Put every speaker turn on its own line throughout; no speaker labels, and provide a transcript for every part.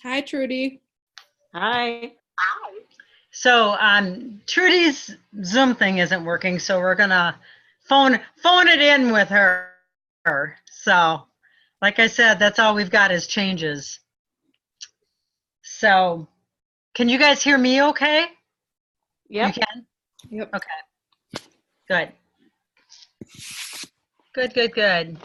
Hi, Trudy.
Hi.
Hi.
So Trudy's Zoom thing isn't working, so we're gonna phone it in with her. So, like I said, that's all we've got is changes. So, can you guys hear me okay?
Yep.
You can?
Yep.
Okay. Good. Good, good, good.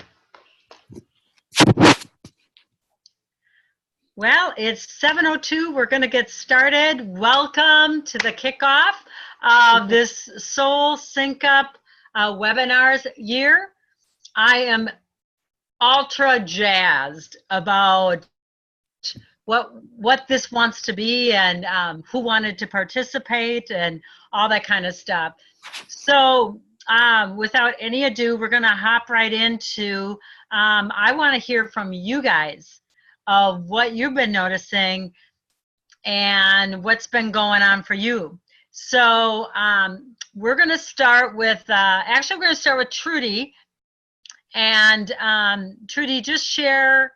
Well, it's 7:02. We're going to get started. Welcome to the kickoff of this Soul Sync Up webinars year. I am ultra jazzed about what this wants to be and who wanted to participate and all that kind of stuff. So without any ado, we're going to hop right into, I want to hear from you guys of what you've been noticing and what's been going on for you. So we're going to start with, actually we're going to start with Trudy. And Trudy, just share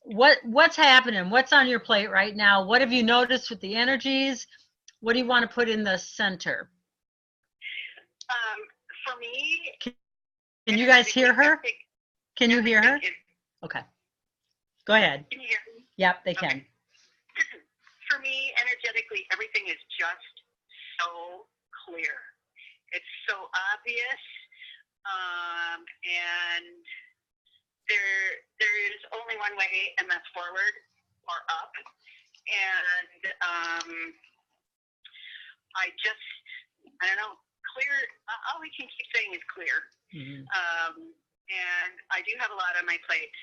what's happening, what's on your plate right now, what have you noticed with the energies, what do you want to put in the center?
For me,
can you guys hear her? Can you hear her? Okay, go ahead.
Can you hear me?
Yep, they can.
Okay. For me, energetically, everything is just so clear. It's so obvious, and there is only one way, and that's forward or up. And I don't know, clear. All we can keep saying is clear.
Mm-hmm.
And I do have a lot on my plate,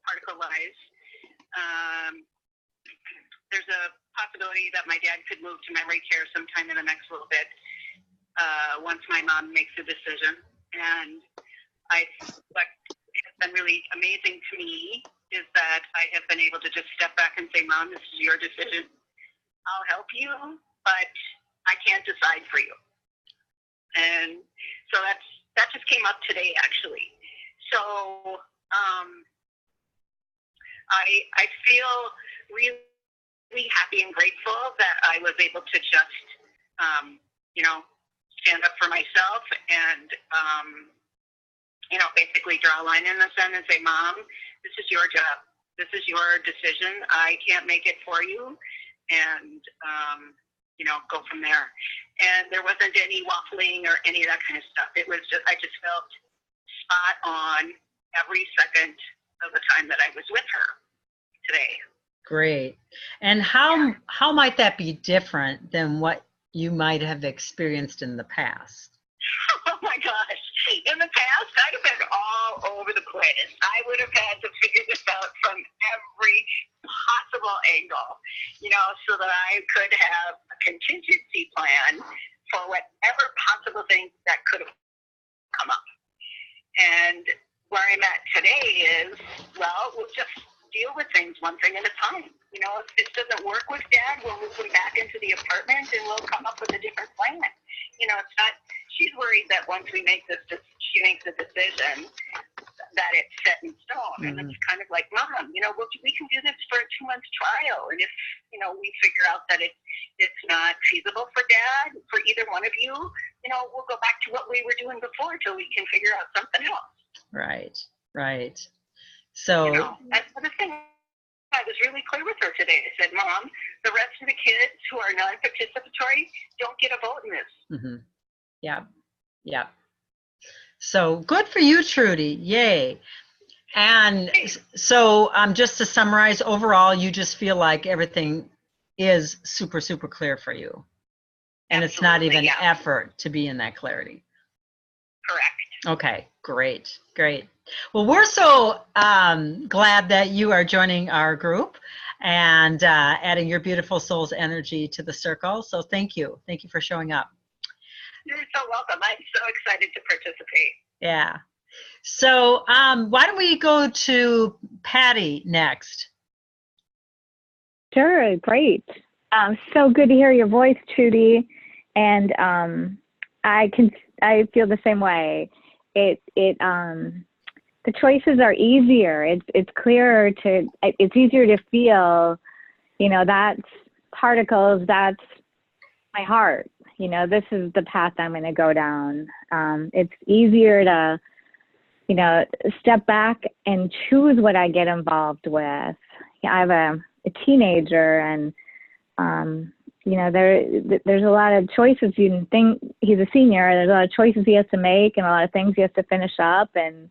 particle-wise. There's a possibility that my dad could move to memory care sometime in the next little bit, once my mom makes a decision. And what has been really amazing to me is that I have been able to just step back and say, Mom, this is your decision. I'll help you, but I can't decide for you. And so that just came up today, actually. So I feel really happy and grateful that I was able to just, stand up for myself and, basically draw a line in the sand and say, Mom, this is your job. This is your decision. I can't make it for you. And, go from there. And there wasn't any waffling or any of that kind of stuff. It was just, I just felt spot on every second of the time that I was with her today. Great.
And how might that be different than what you might have experienced in the past?
Oh my gosh. In the past, I'd have been all over the place. I would have had to figure this out from every possible angle, so that I could have a contingency plan for whatever possible thing that could have come up. And where I'm at today is, well, we'll just deal with things one thing at a time. If this doesn't work with Dad, we'll move him back into the apartment and we'll come up with a different plan. It's not, she's worried that once she makes a decision, that it's set in stone. And it's kind of like, Mom, we can do this for a 2-month trial. And if, we figure out that it's not feasible for Dad, for either one of you, we'll go back to what we were doing before till we can figure out something else.
Right. So
that's the thing. I was really clear with her today. I said, Mom, the rest of the kids who are non-participatory don't get a vote in this.
Mm-hmm. Yeah. So good for you, Trudy. Yay. And so just to summarize, overall, you just feel like everything is super, super clear for you. And it's not even effort to be in that clarity.
Correct.
Okay, great. Well, we're so glad that you are joining our group and adding your beautiful soul's energy to the circle. So thank you. Thank you for showing up.
You're so welcome. I'm so excited to participate.
Yeah. So why don't we go to Patty next?
Sure, great. So good to hear your voice, Trudy. And I feel the same way. the choices are easier. It's clearer it's easier to feel, that's particles, that's my heart. This is the path I'm going to go down. It's easier to, step back and choose what I get involved with. I have a teenager, and there's a lot of choices. You can think he's a senior. There's a lot of choices he has to make, and a lot of things he has to finish up. And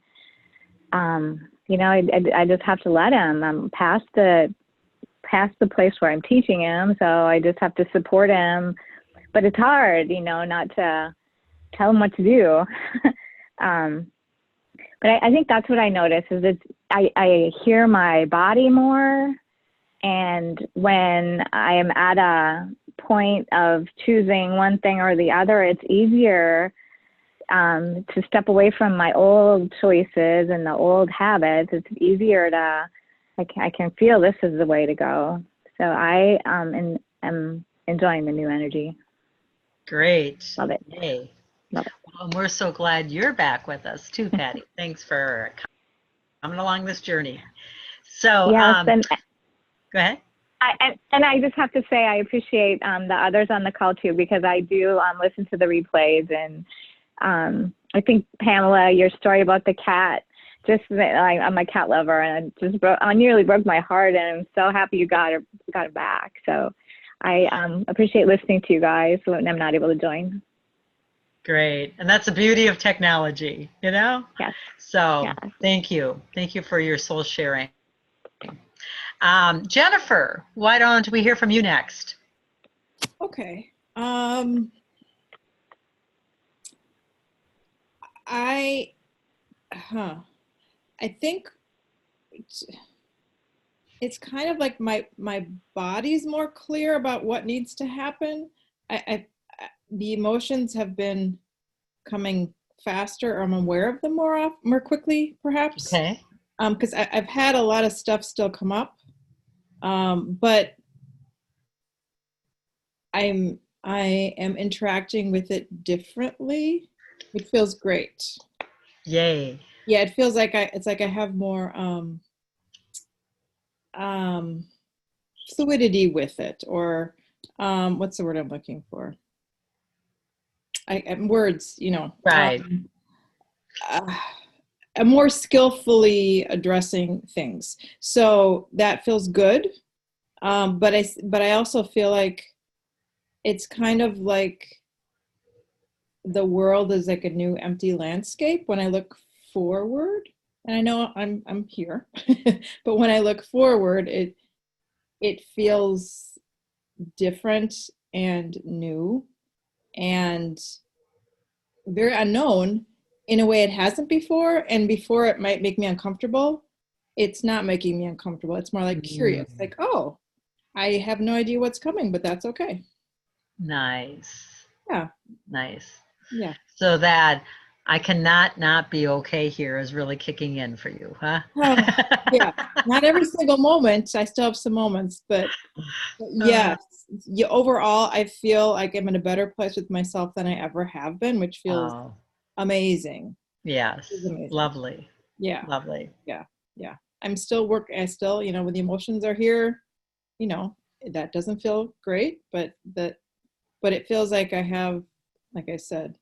I just have to let him. I'm past the place where I'm teaching him, so I just have to support him. But it's hard, not to tell him what to do. But I think that's what I notice is I hear my body more. And when I am at a point of choosing one thing or the other, it's easier to step away from my old choices and the old habits. It's easier I can feel this is the way to go. So I am enjoying the new energy.
Great.
Love it.
Yay.
Love it.
Well, we're so glad you're back with us too, Patty. Thanks for coming along this journey. So,
yes,
go ahead.
I just have to say I appreciate the others on the call too, because I do listen to the replays, and I think Pamela, your story about the cat, I'm a cat lover, and I nearly broke my heart, and I'm so happy you got it back. So I appreciate listening to you guys when I'm not able to join.
Great. And that's the beauty of technology, Yes. So
yes.
Thank you. Thank you for your soul sharing. Jennifer, why don't we hear from you next?
Okay. I think it's kind of like my body's more clear about what needs to happen. The emotions have been coming faster, or I'm aware of them more quickly, perhaps.
Okay.
Because I've had a lot of stuff still come up, but I am interacting with it differently. It feels great.
Yay.
Yeah, it feels like I have more fluidity with it, or what's the word I'm looking for? Words,
Right.
I'm more skillfully addressing things, so that feels good. But I also feel like it's kind of like the world is like a new empty landscape when I look forward, and I know I'm here, but when I look forward, it feels different and new and very unknown in a way it hasn't before. And before it might make me uncomfortable, it's not making me uncomfortable. It's more like curious, like, oh, I have no idea what's coming, but that's okay.
Nice.
Yeah.
Nice.
Yeah.
So that I cannot not be okay here is really kicking in for you, huh?
Yeah. Not every single moment. I still have some moments, but yes. Overall, I feel like I'm in a better place with myself than I ever have been, which feels amazing.
Yes.
Amazing.
Lovely.
Yeah.
Lovely.
Yeah. Yeah. I'm still when the emotions are here, that doesn't feel great, but it feels like I have, like I said,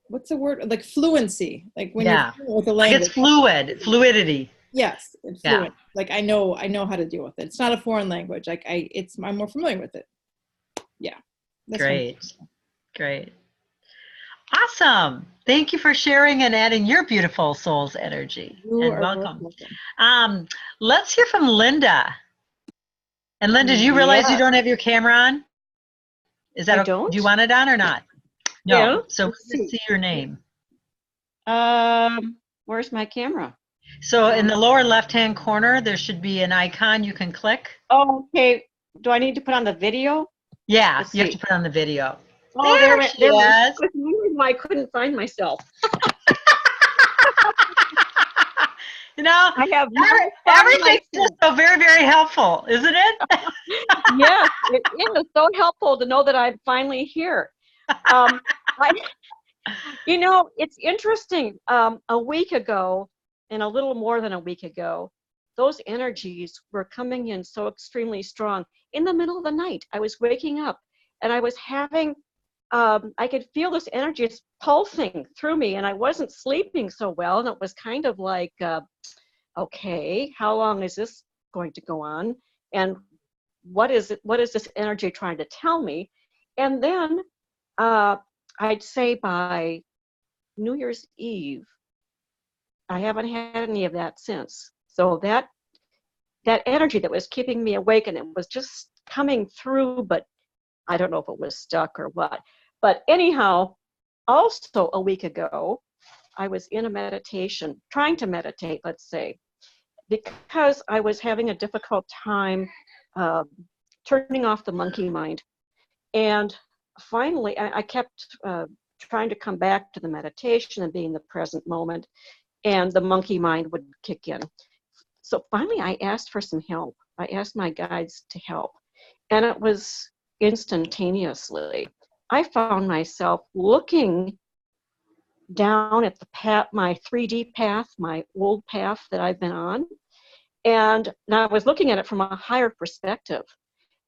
what's the word? Like fluency, like when you're with a language.
Like it's fluidity.
Yes, it's fluent. Like I know how to deal with it. It's not a foreign language. Like I'm more familiar with it. Yeah.
Great. Awesome. Thank you for sharing and adding your beautiful soul's energy.
You are
welcome. Let's hear from Linda. And Linda, do you realize you don't have your camera on? Is that
I don't?
Do you want it on or not? No.
Yeah.
So let's see your name.
Where's my camera?
So in the lower left-hand corner, there should be an icon you can click.
Oh, okay. Do I need to put on the video?
Yeah, you have to put on the video.
Oh, there she is.
I
couldn't find myself.
I have everything's just so very, very helpful, isn't it?
Yes, it is so helpful to know that I'm finally here. You know, it's interesting. A week ago, and a little more than a week ago, those energies were coming in so extremely strong. In the middle of the night, I was waking up and I was having, I could feel this energy it's pulsing through me, and I wasn't sleeping so well. And it was kind of like, okay, how long is this going to go on? And what is it? What is this energy trying to tell me? And then I'd say by New Year's Eve, I haven't had any of that since. So that energy that was keeping me awake, and it was just coming through, but I don't know if it was stuck or what. But anyhow, also a week ago, I was in a meditation, trying to meditate, let's say, because I was having a difficult time uh, turning off the monkey mind. And finally, I kept trying to come back to the meditation and be in the present moment, and the monkey mind would kick in. So finally, I asked for some help. I asked my guides to help, and it was instantaneously. I found myself looking down at the path, my 3D path, my old path that I've been on, and now I was looking at it from a higher perspective.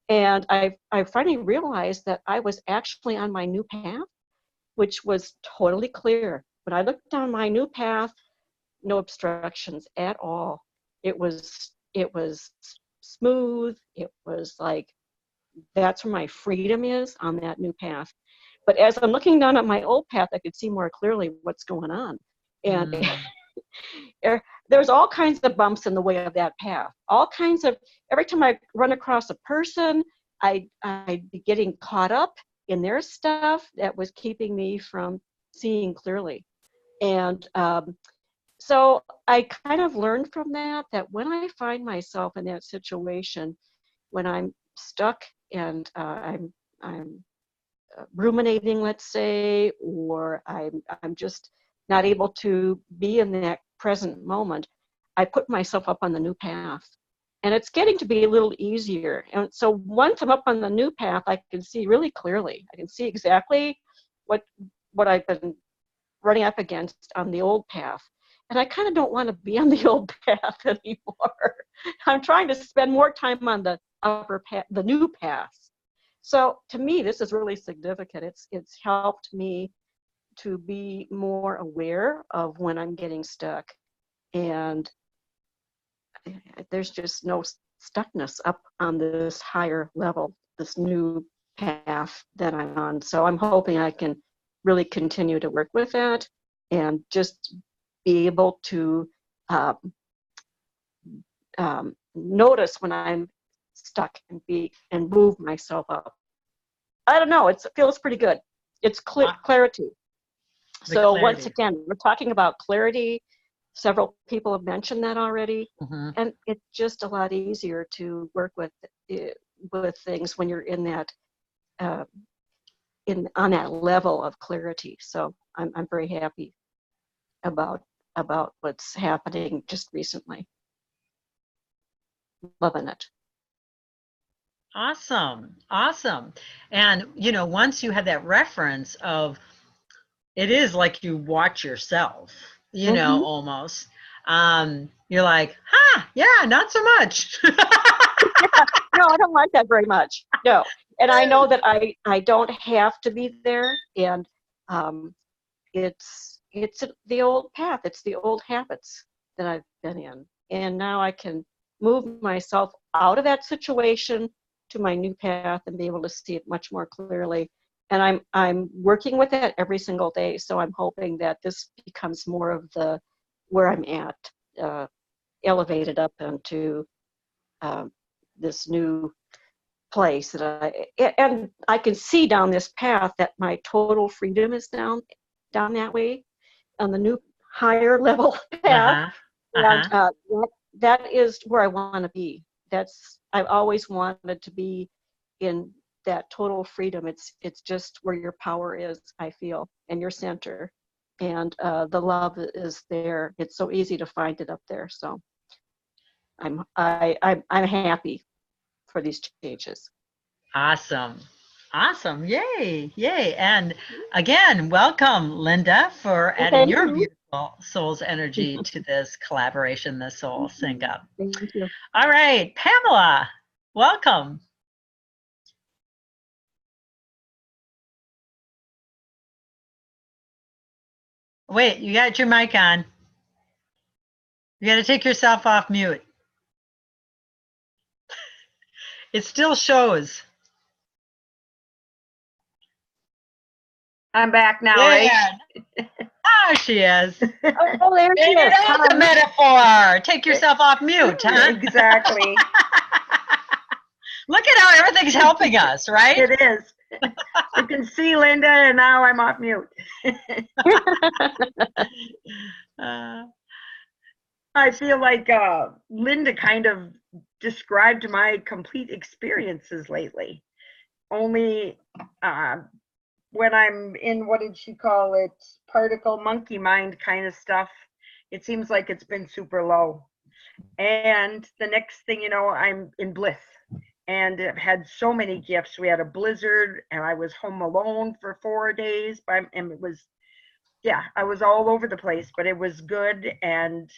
And I finally realized that I was actually on my new path, which was totally clear. When I looked down my new path, no obstructions at all. It was smooth. It was like, that's where my freedom is, on that new path. But as I'm looking down at my old path, I could see more clearly what's going on. And there's all kinds of bumps in the way of that path. All kinds of, every time I run across a person, I'd be getting caught up in their stuff that was keeping me from seeing clearly. And so I kind of learned from that when I find myself in that situation, when I'm stuck and I'm ruminating, let's say, or I'm just not able to be in that present moment, I put myself up on the new path. And it's getting to be a little easier. And so once I'm up on the new path, I can see really clearly. I can see exactly what I've been running up against on the old path. And I kind of don't want to be on the old path anymore. I'm trying to spend more time on the upper path, the new paths. So to me, this is really significant. It's helped me to be more aware of when I'm getting stuck. And there's just no stuckness up on this higher level, this new path that I'm on. So I'm hoping I can really continue to work with that and just be able to notice when I'm stuck and move myself up. I don't know, it feels pretty good. It's clarity. So once again, we're talking about clarity. Several people have mentioned that already, and it's just a lot easier to work with things when you're in that on that level of clarity. So I'm very happy about what's happening just recently. Loving it.
Awesome. And once you have that reference of, it is like you watch yourself, almost. You're like, yeah, not so much.
No, I don't like that very much. No. And I know that I don't have to be there. And it's the old path. It's the old habits that I've been in. And now I can move myself out of that situation to my new path and be able to see it much more clearly. And I'm working with that every single day. So I'm hoping that this becomes more of where I'm at, elevated up into this new place and I can see down this path that my total freedom is down that way on the new higher level path. And that is where I want to be. I've always wanted to be in that total freedom. It's just where your power is, I feel, and your center, and the love is there. It's so easy to find it up there. So I'm happy for these changes.
Awesome. Awesome. Yay. Yay. And again, welcome, Linda, for
Well,
adding
thank
your
you.
beautiful soul's energy to this collaboration, the Soul Sync Up.
Thank you.
All right, Pamela, welcome. Wait, you got your mic on. You got to take yourself off mute. It still shows.
I'm back now, right?
Ah, she is.
Oh, there she
Figured
is.
out the metaphor. Take yourself off mute, huh?
Exactly.
Look at how everything's helping us, right?
It is. You can see Linda, and now I'm off mute.
Uh,
I feel like Linda kind of described my complete experiences lately. Only when I'm in, what did she call it, particle monkey mind kind of stuff, it seems like it's been super low. And the next thing you know, I'm in bliss. And I've had so many gifts. We had a blizzard, and I was home alone for 4 days. And it was, yeah, I was all over the place, but it was good. And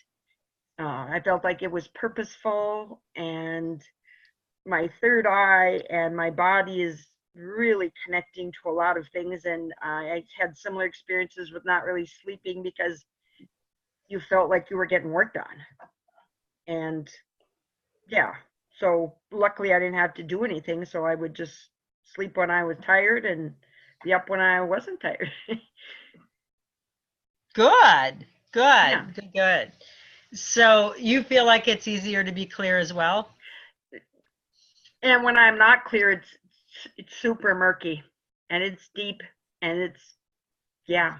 I felt like it was purposeful. And my third eye and my body is really connecting to a lot of things. And I had similar experiences with not really sleeping because you felt like you were getting work done. And yeah. So luckily I didn't have to do anything, so I would just sleep when I was tired and be up when I wasn't tired.
good, good,
Yeah.
good. So you feel like it's easier to be clear as well?
And when I'm not clear, it's super murky, and it's deep, and it's, yeah.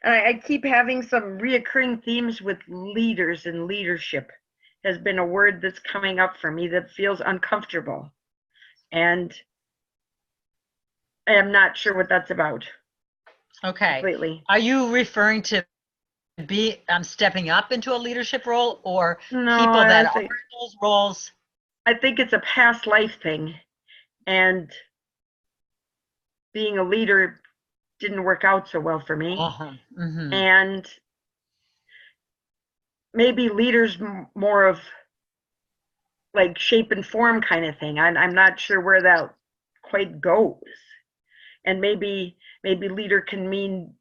I keep having some reoccurring themes with leaders and leadership. Has been a word that's coming up for me that feels uncomfortable. And I am not sure what that's about.
Okay.
Completely.
Are you referring to be stepping up into a leadership role, or
No,
people that are in those roles?
I think it's a past life thing. And being a leader didn't work out so well for me.
Mm-hmm.
And maybe leaders more of like shape and form kind of thing. I'm not sure where that quite goes. And maybe leader can mean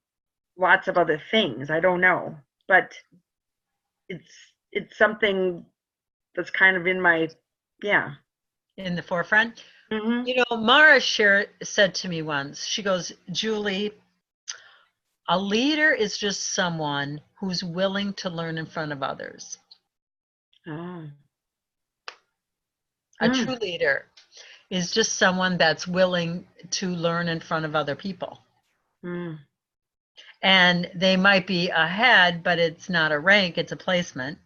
lots of other things. I don't know, but it's something that's kind of in my, yeah,
in the forefront.
Mm-hmm.
You know, Mara said to me once, she goes, Julie, a leader is just someone who's willing to learn in front of others.
Oh.
A true leader is just someone that's willing to learn in front of other people. And they might be ahead, but it's not a rank, it's a placement.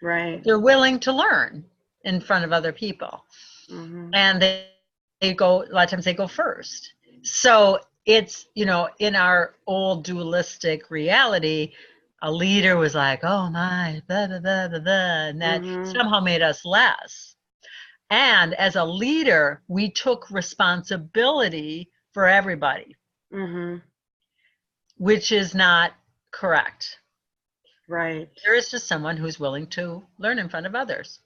Right.
They're willing to learn in front of other people. And they go, a lot of times they go first. So it's, you know, in our old dualistic reality, a leader was like, oh my, blah, blah, blah, blah, blah, and that somehow made us less. And as a leader, we took responsibility for everybody, which is not correct.
Right.
There is just someone who's willing to learn in front of others.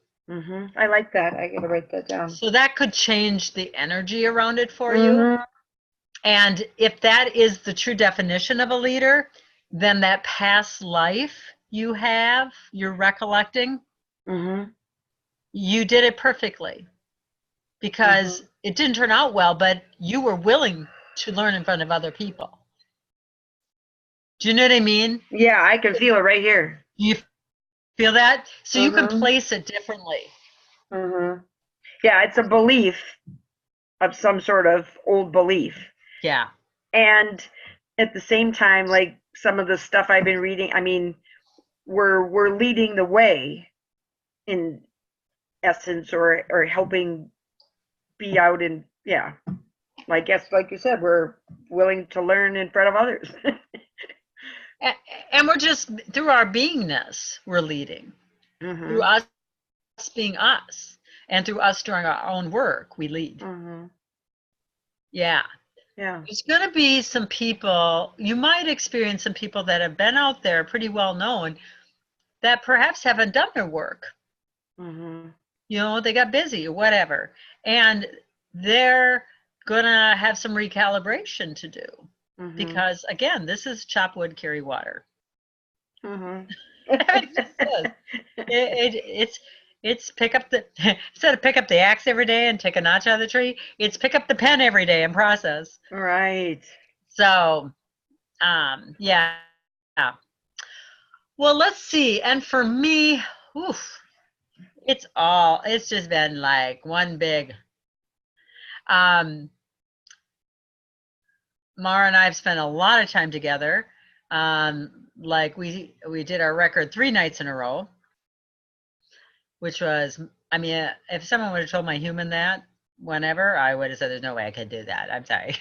I like that. I gotta write that down.
So that could change the energy around it for you. And if that is the true definition of a leader, then that past life you have, you're recollecting, you did it perfectly. Because it didn't turn out well, but you were willing to learn in front of other people. Do you know what I mean?
Yeah, I can feel it right here.
You feel that? So you can place it differently.
Yeah, it's a belief of some sort of old belief.
Yeah.
And at the same time, like some of the stuff I've been reading, I mean, we're leading the way in essence, or helping be out in, yeah. I guess, like you said, we're willing to learn in front of others.
And we're just, through our beingness, we're leading. Through us being us. And through us doing our own work, we lead. Yeah.
Yeah.
There's going to be some people, you might experience some people that have been out there pretty well known that perhaps haven't done their work.
Mm-hmm.
You know, they got busy or whatever. And they're going to have some recalibration to do.
Mm-hmm.
Because again, this is chop wood, carry water.
Mm-hmm.
It just is. It's pick up the instead of pick up the axe every day and take a notch out of the tree, it's pick up the pen every day and process.
Right.
So yeah. Well, let's see. And for me, oof, it's just been like one big Mara and I have spent a lot of time together. Like we did our record 3 nights in a row, which was, I mean, if someone would have told my human that whenever, I would have said, there's no way I could do that. I'm sorry.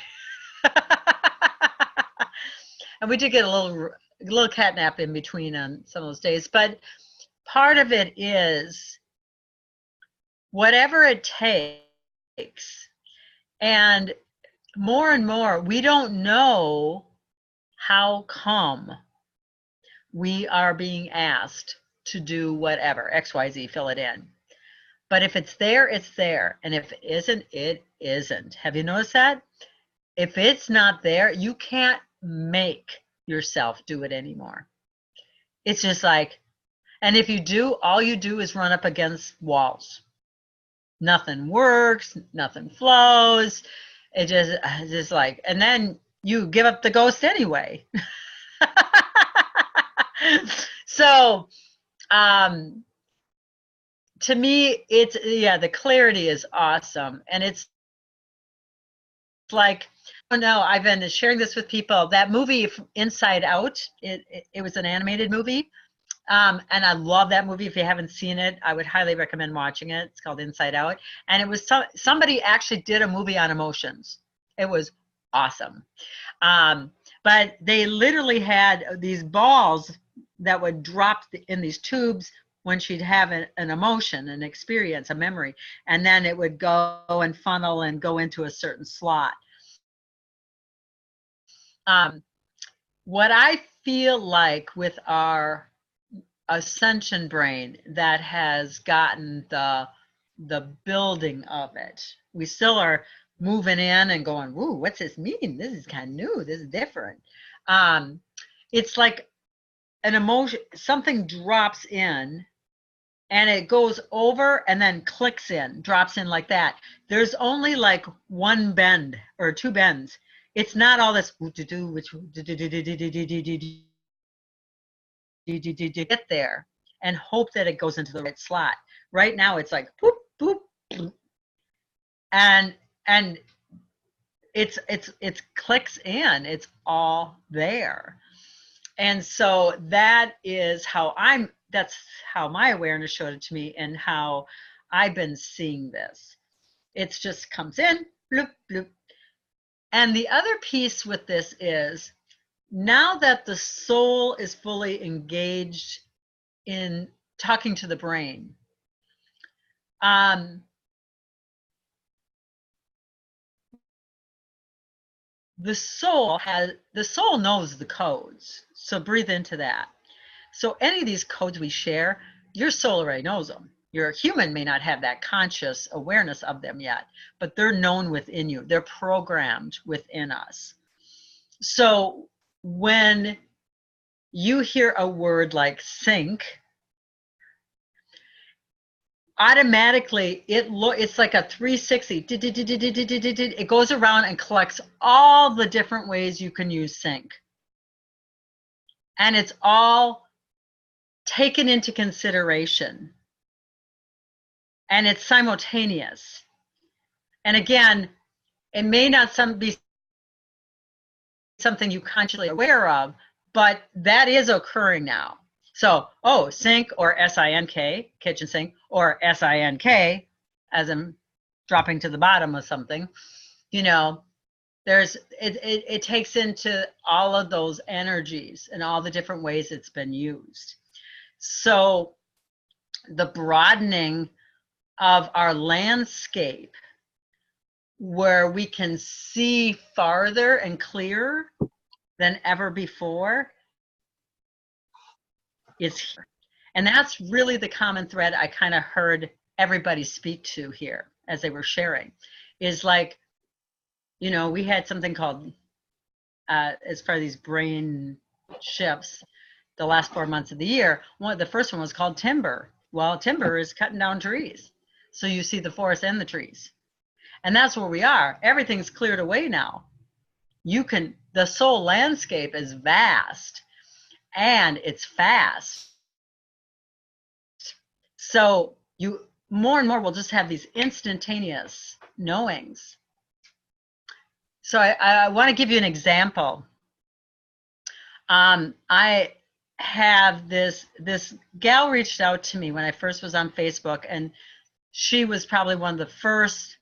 And we did get a little catnap in between on some of those days. But part of it is whatever it takes. And more, we don't know how come we are being asked to do whatever, XYZ, fill it in. But if it's there, it's there. And if it isn't, it isn't. Have you noticed that? If it's not there, you can't make yourself do it anymore. It's just like, and if you do, all you do is run up against walls. Nothing works, nothing flows. It just like, and then you give up the ghost anyway. So, to me, it's, yeah, the clarity is awesome. And it's like, oh no, I've been sharing this with people. That movie Inside Out, it was an animated movie. And I love that movie. If you haven't seen it, I would highly recommend watching it. It's called Inside Out. And it was somebody actually did a movie on emotions. It was awesome. But they literally had these balls that would drop in these tubes when she'd have an emotion, an experience, a memory, and then it would go and funnel and go into a certain slot. What I feel like with our ascension brain that has gotten the building of it, we still are moving in and going, woo, what's this mean? This is kind of new. This is different. It's like an emotion, something drops in and it goes over and then clicks in, drops in like that. There's only like one bend or 2 bends. It's not all this get there and hope that it goes into the right slot. Right now it's like boop, boop, boop. And it's clicks in, it's all there. And so that's how my awareness showed it to me and how I've been seeing this. It's just comes in, bloop, bloop. And the other piece with this is now that the soul is fully engaged in talking to the brain, the soul knows the codes. So breathe into that. So any of these codes we share, your soul already knows them. Your human may not have that conscious awareness of them yet, but they're known within you. They're programmed within us. So when you hear a word like sync, automatically it's like a 360. It goes around and collects all the different ways you can use sync. And it's all taken into consideration. And it's simultaneous. And again, it may not be something you consciously aware of, but that is occurring now. So, sync or S-I-N-K, kitchen sink, or S-I-N-K, as I'm dropping to the bottom of something, you know, it takes into all of those energies and all the different ways it's been used. So the broadening of our landscape where we can see farther and clearer than ever before is here. And that's really the common thread I kind of heard everybody speak to here as they were sharing, is like, you know, we had something called, as far as these brain shifts, the last 4 months of the year, the first one was called timber. Well, timber is cutting down trees. So you see the forest and the trees. And that's where we are. Everything's cleared away now. The soul landscape is vast and it's fast. So you more and more will just have these instantaneous knowings. So I want to give you an example. I have this gal reached out to me when I first was on Facebook, and she was probably one of the first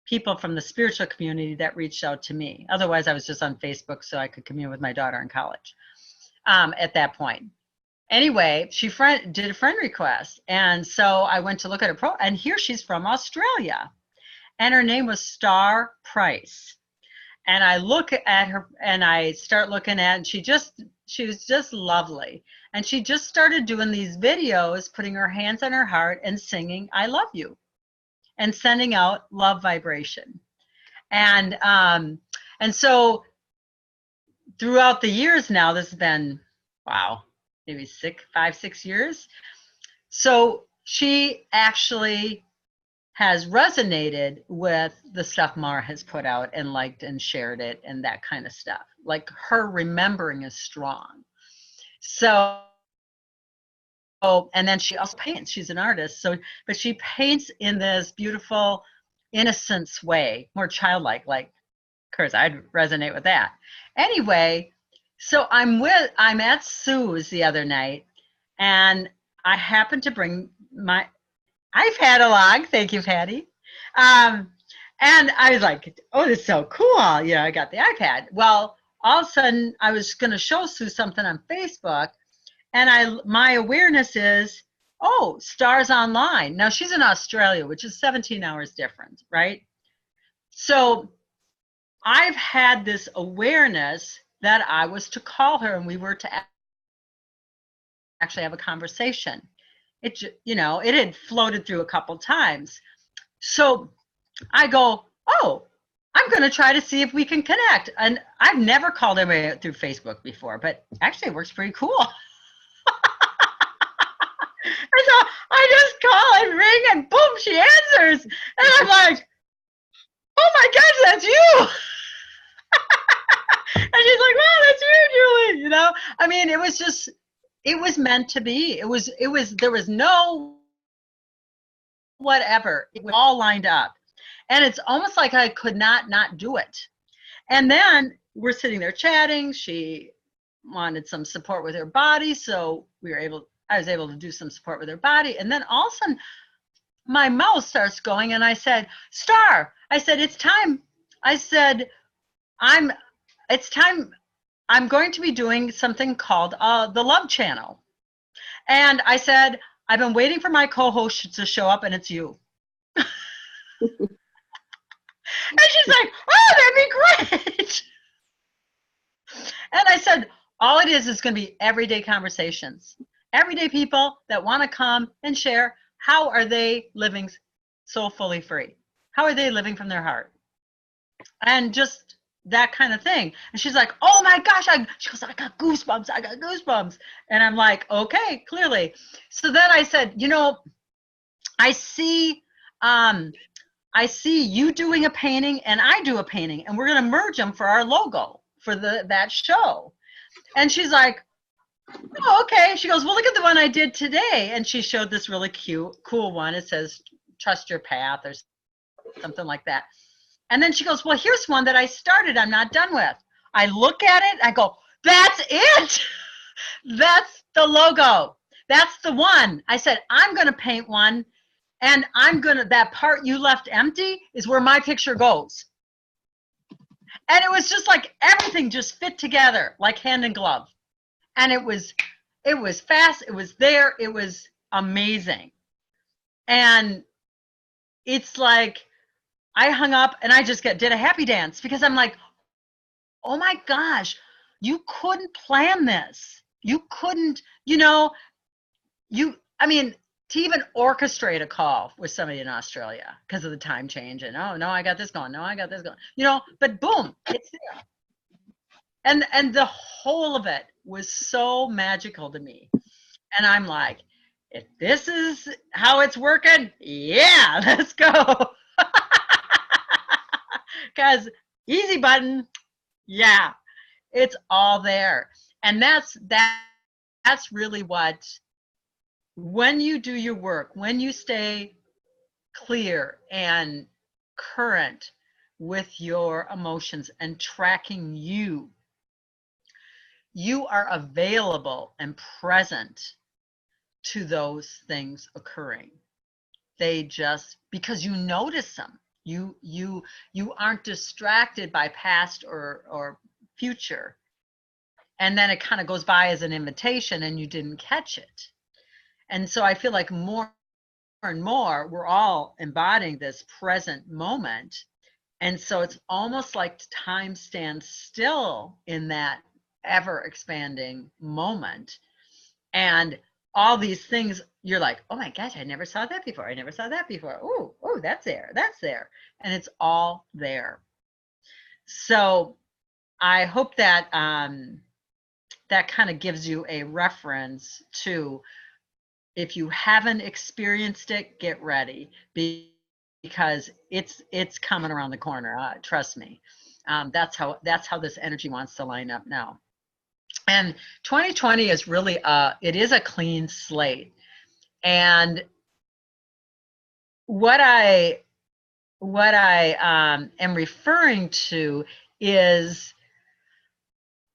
people from the spiritual community that reached out to me. Otherwise, I was just on Facebook so I could commune with my daughter in college at that point. Anyway, she did a friend request, and so I went to look at her and here she's from Australia, and her name was Star Price. And I look at her and I start looking at, and she was just lovely. And she just started doing these videos, putting her hands on her heart and singing, "I love you," and sending out love vibration. And so throughout the years now, this has been, wow, maybe 5, 6 years. So she actually has resonated with the stuff Mara has put out and liked and shared it and that kind of stuff. Like, her remembering is strong. So, and then she also paints. She's an artist. So, but she paints in this beautiful innocence way, more childlike, like, of course, I'd resonate with that. Anyway, so I'm at Sue's the other night, and I happened to bring my iPad along. Thank you, Patty. And I was like, oh, this is so cool. You know, I got the iPad. Well, all of a sudden, I was going to show Sue something on Facebook, and my awareness is, oh, Stars Online. Now, she's in Australia, which is 17 hours different, right? So I've had this awareness that I was to call her and we were to actually have a conversation. It had floated through a couple times. So I go, oh, I'm going to try to see if we can connect. And I've never called anybody through Facebook before, but actually it works pretty cool. And so I just call and ring and boom, she answers. And I'm like, oh my gosh, that's you. And she's like, wow, that's you, Julie. You know, I mean, it was meant to be. There was no whatever. It was all lined up. And it's almost like I could not do it. And then we're sitting there chatting. She wanted some support with her body. So I was able to do some support with her body. And then all of a sudden, my mouth starts going. And I said, Star, I said, it's time. I said, it's time. I'm going to be doing something called the Love Channel. And I said, I've been waiting for my co-host to show up, and it's you. And she's like, oh, that'd be great. And I said, all it is going to be everyday conversations. Everyday people that want to come and share, how are they living soulfully free? How are they living from their heart? And just that kind of thing. And she's like, oh my gosh, she goes, I got goosebumps. And I'm like, okay, clearly. So then I said, you know, I see you doing a painting and I do a painting, and we're going to merge them for our logo for that show. And she's like, oh, okay. She goes, well, look at the one I did today. And she showed this really cool one. It says, trust your path or something like that. And then she goes, well, here's one that I started, I'm not done with. I look at it, I go, that's it. That's the logo. That's the one. I said, I'm going to paint one, and that part you left empty is where my picture goes. And it was just like everything just fit together like hand in glove. And it was fast. It was there. It was amazing. And it's like, I hung up and I just did a happy dance because I'm like, oh my gosh, you couldn't plan this. You couldn't, I mean, to even orchestrate a call with somebody in Australia because of the time change and, oh, no, I got this going. No, I got this going. But boom, it's there. And the whole of it was so magical to me. And I'm like, if this is how it's working, yeah, let's go. Because easy button, yeah, it's all there. And that's really what, when you do your work, when you stay clear and current with your emotions and tracking you are available and present to those things occurring. They just, because you notice them, you aren't distracted by past or future, and then it kind of goes by as an invitation and you didn't catch it. And so I feel like more and more we're all embodying this present moment, and so it's almost like time stands still in that ever expanding moment, and all these things, you're like, oh my gosh, I never saw that before. I never saw that before. Oh, that's there. That's there. And it's all there. So I hope that that kind of gives you a reference to, if you haven't experienced it, get ready, because it's coming around the corner. Trust me. That's how this energy wants to line up now. And 2020 is really it is a clean slate. And what I am referring to is,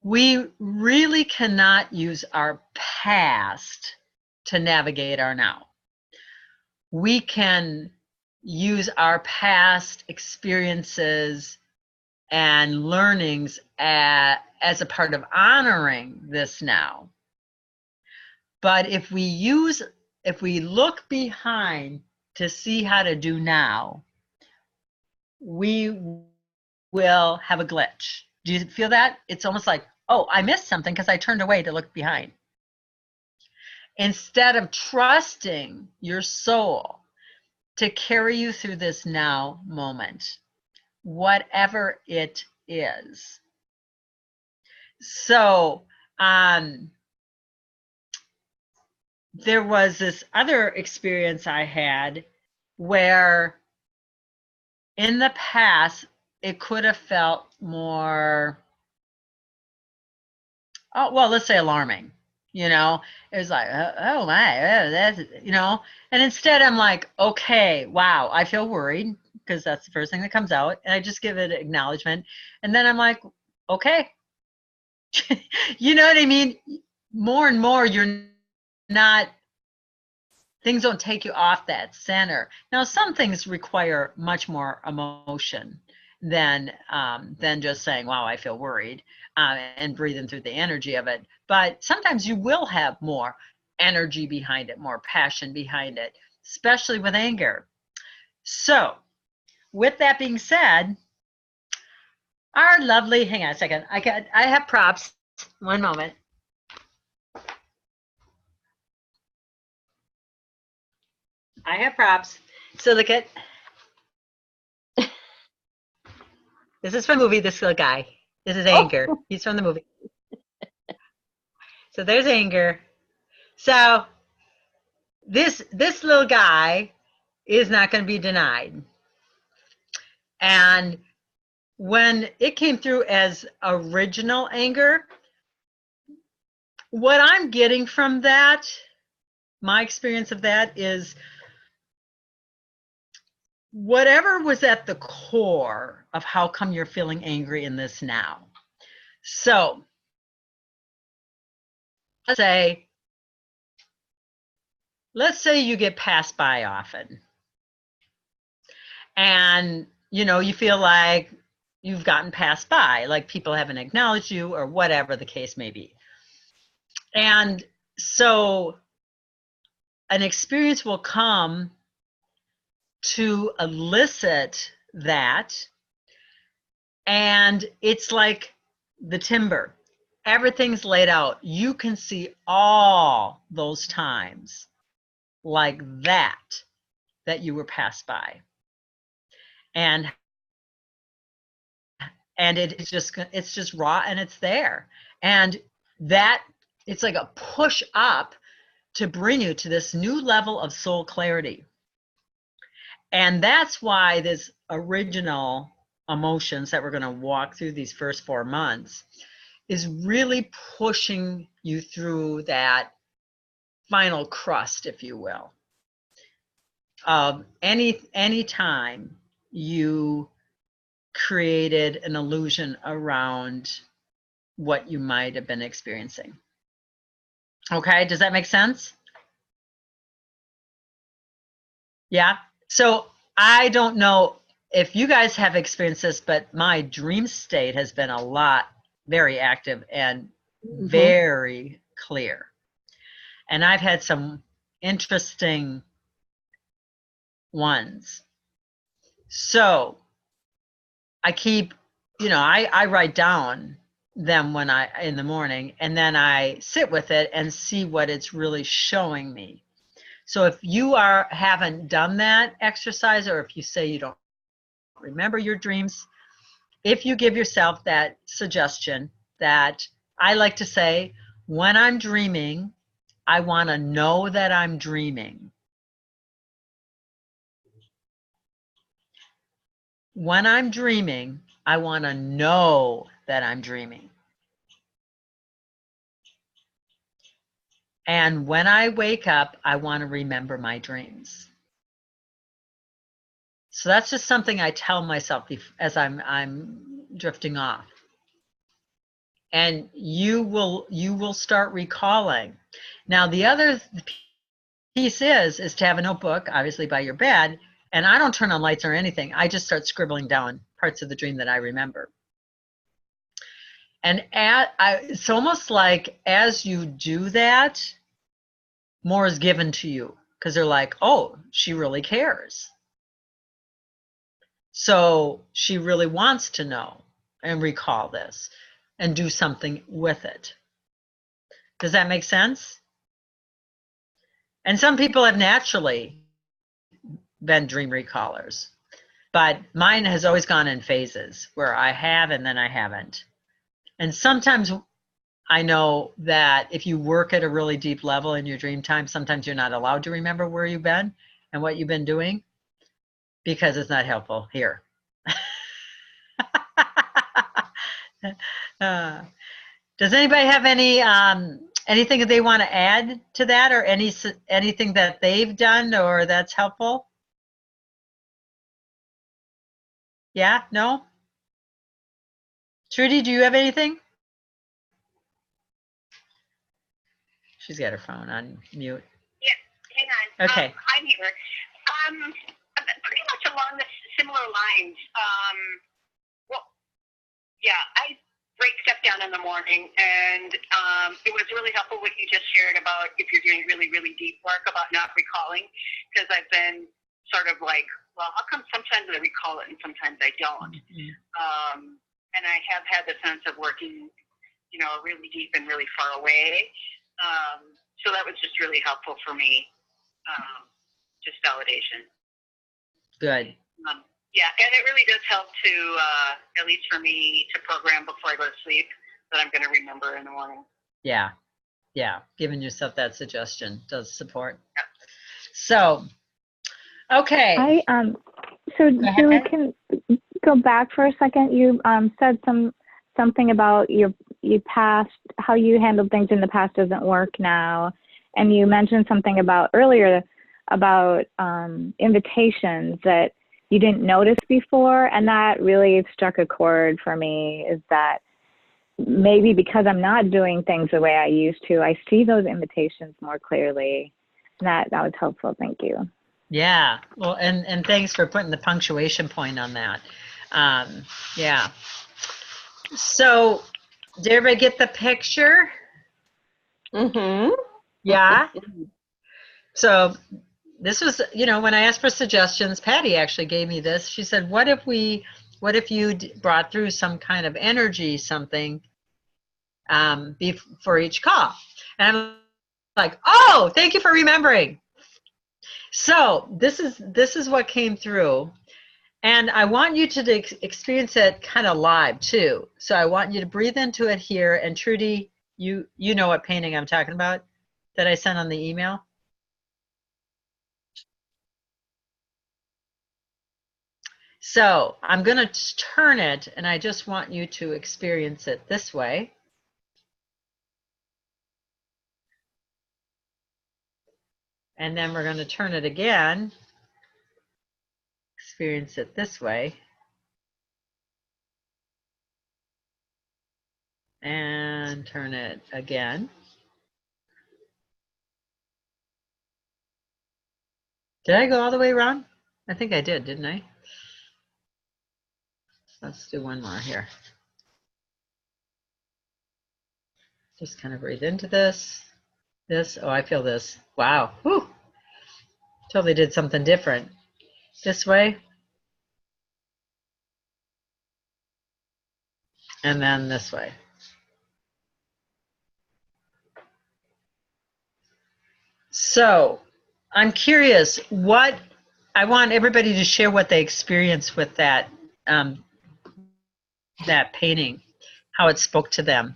we really cannot use our past to navigate our now. We can use our past experiences and learnings as a part of honoring this now. But if we look behind to see how to do now, we will have a glitch. Do you feel that? It's almost like, oh, I missed something because I turned away to look behind. Instead of trusting your soul to carry you through this now moment, whatever it is. So there was this other experience I had where in the past it could have felt more, let's say alarming. It was like, oh my, that's, and instead I'm like, okay, wow, I feel worried, because that's the first thing that comes out, and I just give it acknowledgement, and then I'm like, okay. You know what I mean? More and more, you're not, things don't take you off that center. Now, some things require much more emotion than just saying, wow, I feel worried, and breathing through the energy of it. But sometimes you will have more energy behind it, more passion behind it, especially with anger. So with that being said, our lovely, hang on a second, I have props. One moment. I have props. So look at, this is from the movie, this little guy. This is Anger. Oh. He's from the movie. So there's Anger. So this little guy is not going to be denied. And when it came through as original anger, what I'm getting from that, my experience of that, is whatever was at the core of how come you're feeling angry in this now. So let's say you get passed by often, and you feel like you've gotten passed by, like people haven't acknowledged you or whatever the case may be. And so an experience will come to elicit that. And it's like the timber. Everything's laid out. You can see all those times like that you were passed by. And it's just raw and it's there. And that it's like a push up to bring you to this new level of soul clarity. And that's why this original emotions that we're going to walk through these first 4 months is really pushing you through that final crust, if you will, of any time you created an illusion around what you might have been experiencing. Okay, does that make sense? Yeah. So I don't know if you guys have experienced this, but my dream state has been very active and very clear. And I've had some interesting ones. So I keep, I write down them in the morning, and then I sit with it and see what it's really showing me. So if you haven't done that exercise, or if you say you don't remember your dreams, if you give yourself that suggestion that I like to say, when I'm dreaming, I want to know that I'm dreaming. When I'm dreaming, I want to know that I'm dreaming. And when I wake up, I want to remember my dreams. So that's just something I tell myself as I'm drifting off. And you will start recalling. Now, the other piece is to have a notebook, obviously by your bed, and I don't turn on lights or anything. I just start scribbling down parts of the dream that I remember. And it's almost like as you do that, more is given to you, because they're like, oh, she really cares. So she really wants to know and recall this and do something with it. Does that make sense? And some people have naturally been dream recallers, but mine has always gone in phases where I have and then I haven't. And sometimes I know that if you work at a really deep level in your dream time, sometimes you're not allowed to remember where you've been and what you've been doing because it's not helpful here. Does anybody have anything that they want to add to that, or anything that they've done or that's helpful? Yeah? No? Trudy, do you have anything? She's got her phone on mute.
Yeah, hang on.
Okay.
I'm here. Pretty much along the similar lines. I break stuff down in the morning, and it was really helpful what you just shared about if you're doing really, really deep work about not recalling, because I've been sort of like, well, how come sometimes I recall it and sometimes I don't? And I have had the sense of working, really deep and really far away. So that was just really helpful for me, just validation.
Good.
Yeah, and it really does help to, at least for me, to program before I go to sleep that I'm going to remember in the morning.
Yeah. Giving yourself that suggestion does support.
Yep.
So, okay.
So Julie, can go back for a second. You said something about your past, how you handled things in the past doesn't work now, and you mentioned something earlier about invitations that you didn't notice before, and that really struck a chord for me. Is that maybe because I'm not doing things the way I used to, I see those invitations more clearly. And that was helpful. Thank you.
Yeah. Well, and thanks for putting the punctuation point on that. Yeah. So, did everybody get the picture?
Mm-hmm.
Yeah. So this was, you know, when I asked for suggestions, Patty actually gave me this. She said, what if you brought through some kind of energy, something for each call? And I'm like, oh, thank you for remembering. So this is what came through. And I want you to experience it kind of live too. So I want you to breathe into it here. And Trudy, you know what painting I'm talking about that I sent on the email? So I'm going to turn it, and I just want you to experience it this way. And then we're going to turn it again. Experience it this way. And turn it again. Did I go all the way around? I think I did, didn't I? Let's do one more here. Just kind of breathe into this. Oh, I feel this. Wow. Whew. Totally did something different. This way. And then this way. So I'm curious, I want everybody to share what they experienced with that that painting, how it spoke to them.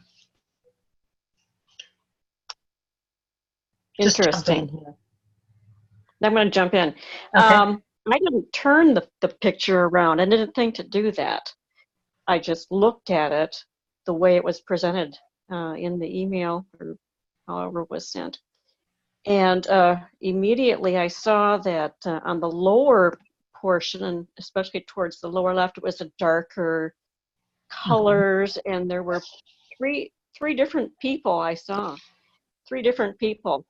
Interesting. I'm going to jump in.
Okay.
I didn't turn the picture around. I didn't think to do that. I just looked at it the way it was presented in the email or however it was sent. And immediately I saw that on the lower portion, and especially towards the lower left, it was a darker colors, and there were three different people I saw. 3 different people.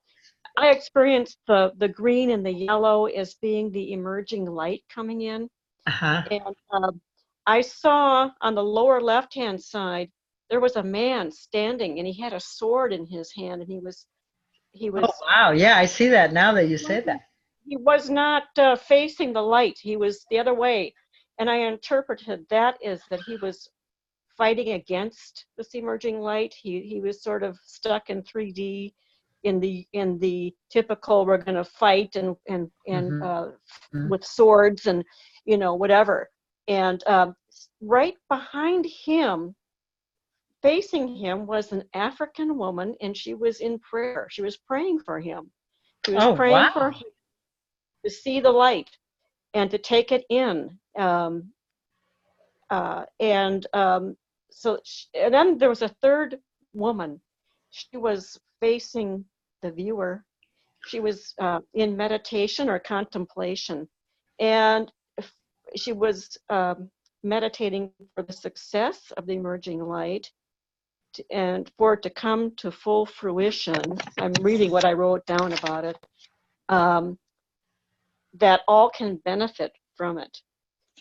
I experienced the green and the yellow as being the emerging light coming in.
Uh-huh.
And I saw on the lower left-hand side, there was a man standing, and he had a sword in his hand, and he was.
Oh, wow. Yeah, I see that now that you say that.
He was not facing the light. He was the other way. And I interpreted that as that he was fighting against this emerging light. He was sort of stuck in 3D in the typical, we're going to fight and with swords and, you know, whatever. And right behind him, facing him, was an African woman, and she was in prayer. She was praying for him. She was praying for him to see the light and to take it in. So and then there was a third woman. She was facing the viewer. She was in meditation or contemplation, and she was meditating for the success of the emerging light and for it to come to full fruition. I'm reading what I wrote down about it, that all can benefit from it.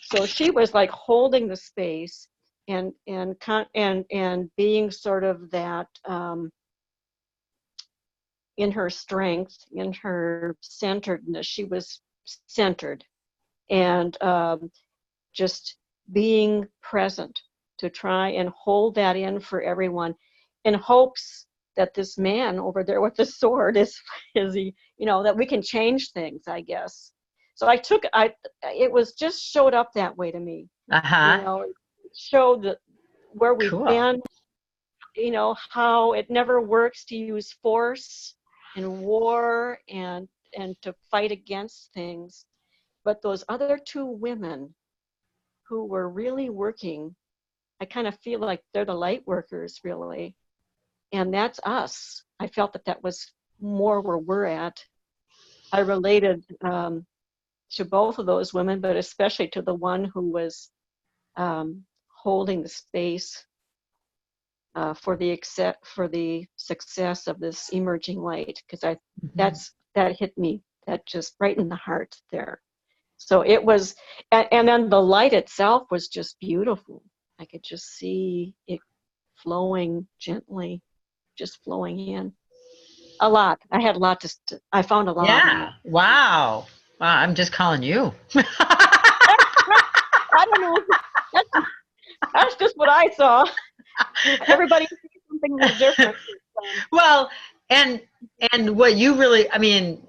So she was like holding the space and being sort of that in her strength, in her centeredness. She was centered and just being present to try and hold that in for everyone, in hopes that this man over there with the sword is he, you know, that we can change things, I guess. So it was just showed up that way to me. You know, it showed that where we've been, you know, how it never works to use force in war and to fight against things. But those other 2 women who were really working, I kind of feel like they're the light workers, really. And that's us. I felt that was more where we're at. I related to both of those women, but especially to the one who was holding the space for the success of this emerging light, because that hit me, that just right in the heart there. So it was, and then the light itself was just beautiful. I could just see it flowing gently, just flowing in. A lot. I had a lot I found a lot.
Yeah. Wow. Wow. I'm just calling you.
I don't know. That's just what I saw. Everybody sees something a little different.
Well, and what you really, I mean,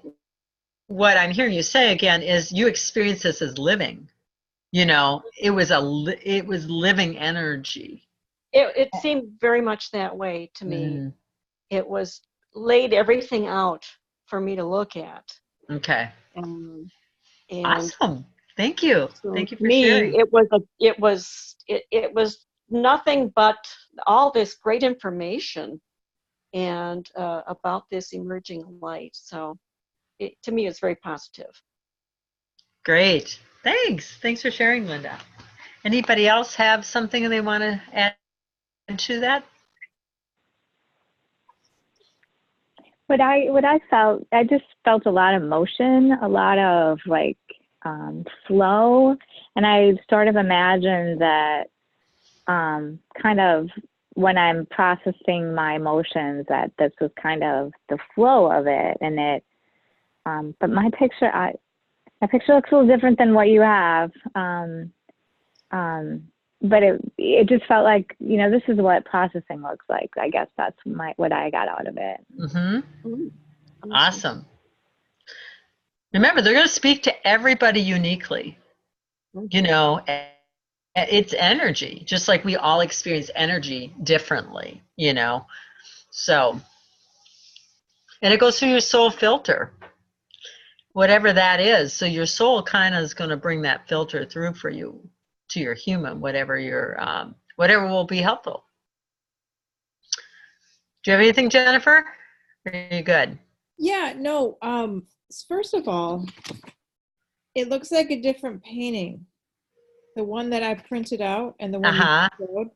what I'm hearing you say again is you experience this as living. You know, it was living energy.
It seemed very much that way to me. It was laid everything out for me to look at.
Okay.
And
awesome. Thank you.
So
Thank you for
me,
sharing.
it was nothing but all this great information and about this emerging light. So to me, it's very positive.
Great. Thanks. Thanks for sharing, Linda. Anybody else have something they want to add to that?
What I felt, I just felt a lot of motion, a lot of like flow, and I sort of imagined that kind of when I'm processing my emotions, that this was kind of the flow of it, and it. But my picture looks a little different than what you have. But it just felt like, you know, this is what processing looks like. I guess that's what I got out of it.
Mm-hmm. Awesome. Remember, they're going to speak to everybody uniquely. You know, it's energy, just like we all experience energy differently, you know. So, and it goes through your soul filter, whatever that is. So your soul kind of is going to bring that filter through for you to your human, whatever will be helpful. Do you have anything, Jennifer? Or are you good?
Yeah, no. First of all, it looks like a different painting. The one that I printed out and the one you showed.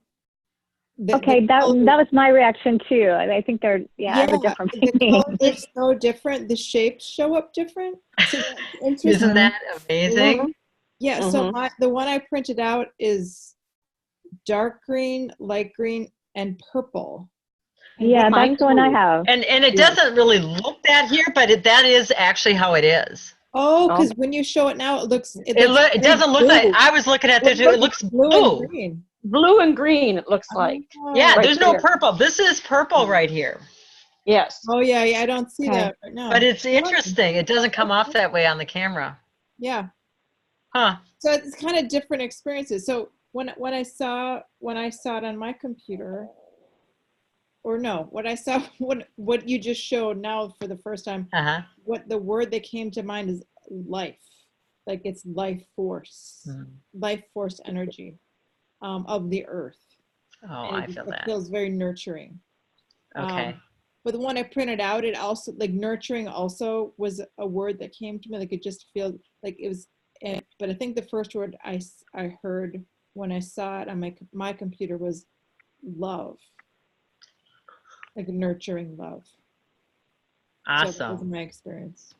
Okay, that was my reaction too. I think they're I have a different painting.
The colors are so different. The shapes show up different. So that's interesting.
Isn't that amazing?
Yeah. So the one I printed out is dark green, light green, and purple.
Yeah, that's the one I have.
And it doesn't really look that here, but that is actually how it is.
Oh, because when you show it now, it
doesn't look like, I was looking at this, it looks blue.
And green.
Blue and green, it looks like.
Yeah,
right
there's no purple. This is purple right here.
Yes.
Oh, yeah, I don't see that right now.
But it's interesting. It doesn't come off that way on the camera.
Yeah.
Huh.
So it's kind of different experiences. So when I saw it on my computer, or no, what I saw, what you just showed now for the first time, what the word that came to mind is life. Like it's life force, life force energy of the earth.
Oh, I feel that.
It feels very nurturing.
Okay.
But the one I printed out, it also, like nurturing also was a word that came to me. Like it just feels like it was, but I think the first word I heard when I saw it on my computer was love. Like nurturing love.
Awesome.
So that was my experience.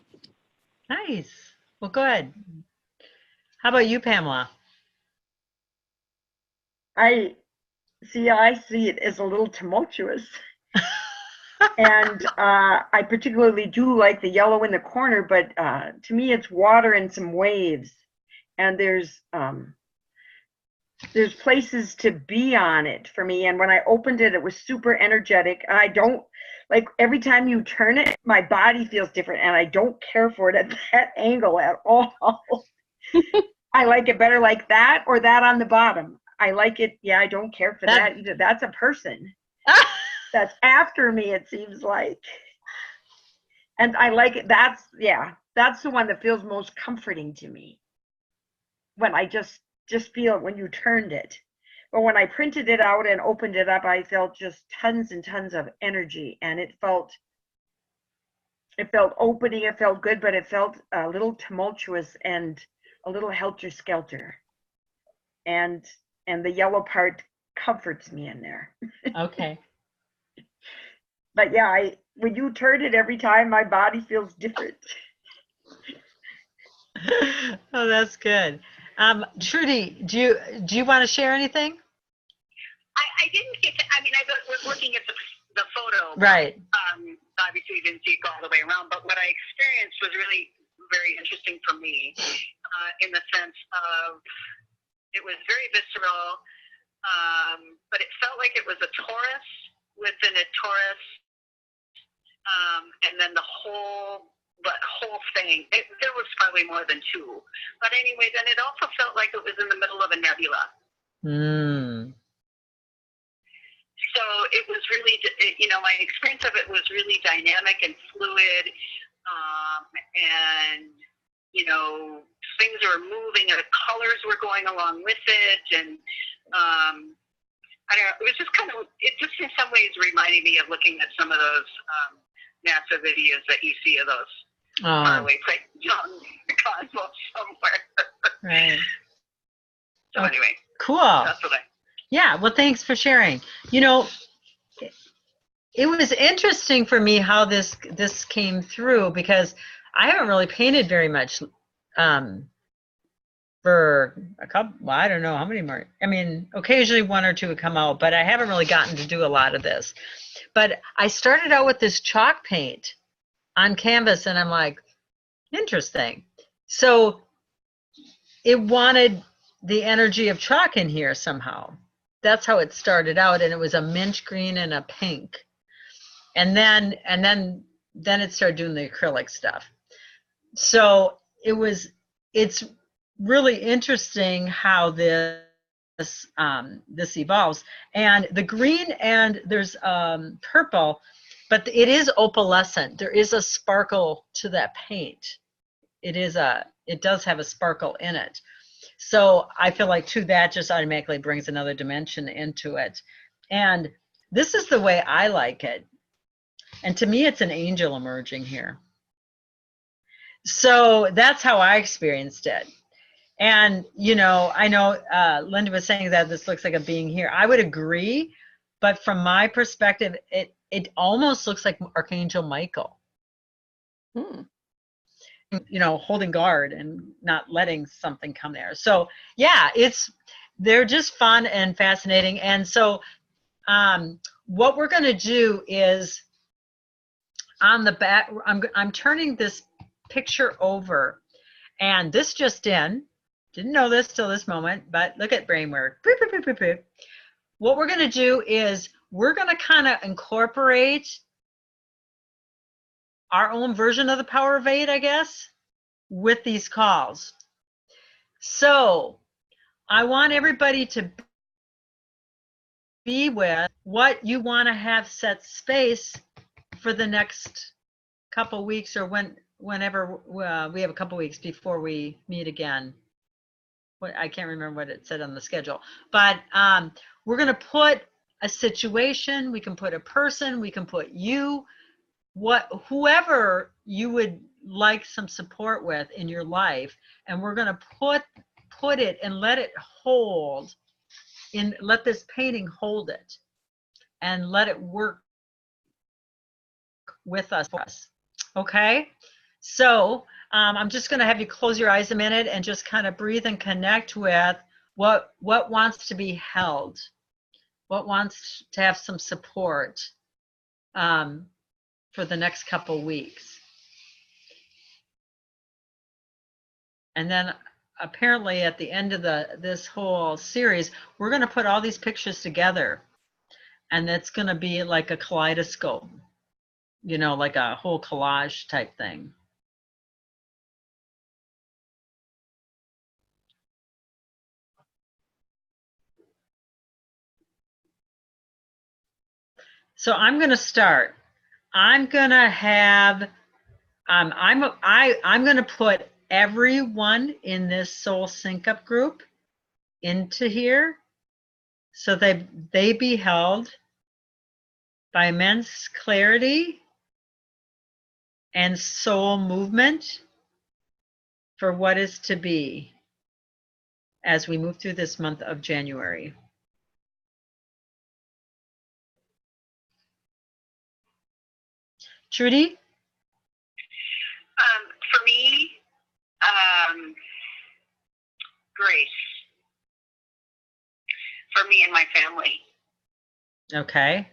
Nice. Well, good. How about you, Pamela?
I see it as a little tumultuous. And I particularly do like the yellow in the corner, but to me it's water and some waves. And there's places to be on it for me. And when I opened it, it was super energetic. And I don't, like every time you turn it, my body feels different and I don't care for it at that angle at all. I like it better like that or that on the bottom. I like it. Yeah, I don't care for that either. That's a person. That's after me, it seems like. And I like it. That's the one that feels most comforting to me. When I just feel it when you turned it. But when I printed it out and opened it up, I felt just tons and tons of energy, and it felt opening, it felt good, but it felt a little tumultuous and a little helter-skelter. And the yellow part comforts me in there.
Okay.
But yeah, when you turn it every time, my body feels different.
Oh, that's good. Trudy, do you want to share anything?
I didn't get to, I mean, I was looking at the photo.
Right.
obviously you didn't see it go all the way around, but what I experienced was really very interesting for me, in the sense of it was very visceral, but it felt like it was a torus within a torus, and then the whole thing. There was probably more than two, but anyway, then it also felt like it was in the middle of a nebula. So it was really, my experience of it was really dynamic and fluid, and things were moving, and the colors were going along with it, and I don't know, it was just it just in some ways reminded me of looking at some of those NASA videos that you see of those faraway places on the cosmos somewhere.
Right.
So anyway,
Cool.
that's what
Yeah, well, thanks for sharing. It was interesting for me how this came through, because I haven't really painted very much for a couple, well, I don't know how many more. I mean, occasionally one or two would come out, but I haven't really gotten to do a lot of this. But I started out with this chalk paint on canvas, and I'm like, interesting. So it wanted the energy of chalk in here somehow. That's how it started out, and it was a mint green and a pink. And then it started doing the acrylic stuff. So it's really interesting how this evolves. And the green, and there's purple, but it is opalescent. There is a sparkle to that paint. It does have a sparkle in it. So I feel like too, that just automatically brings another dimension into it. And this is the way I like it. And to me, it's an angel emerging here. So that's how I experienced it. And, I know Linda was saying that this looks like a being here. I would agree. But from my perspective, it almost looks like Archangel Michael. Holding guard and not letting something come there. So yeah, they're just fun and fascinating. And so what we're going to do is on the back, I'm turning this picture over, and this just in, didn't know this till this moment, but look at brain work. Boop, boop, boop, boop, boop. What we're going to do is we're going to kind of incorporate our own version of the Power of 8, I guess, with these calls. So I want everybody to be with what you want to have set space for the next couple weeks, or whenever we have a couple weeks before we meet again. I can't remember what it said on the schedule, but we're going to put a situation, we can put a person, we can put you, whoever you would like some support with in your life, and we're going to put it and let it hold, let this painting hold it, and let it work with us. Okay, so I'm just going to have you close your eyes a minute and just kind of breathe and connect with what wants to be held, what wants to have some support for the next couple weeks. And then apparently at the end of this whole series, we're going to put all these pictures together, and it's going to be like a kaleidoscope, like a whole collage type thing. So I'm going to start. I'm going to have, I'm going to put everyone in this Soul Sync Up group into here, so they be held by immense clarity and soul movement for what is to be as we move through this month of January. Trudy?
For me, grace. For me and my family.
Okay.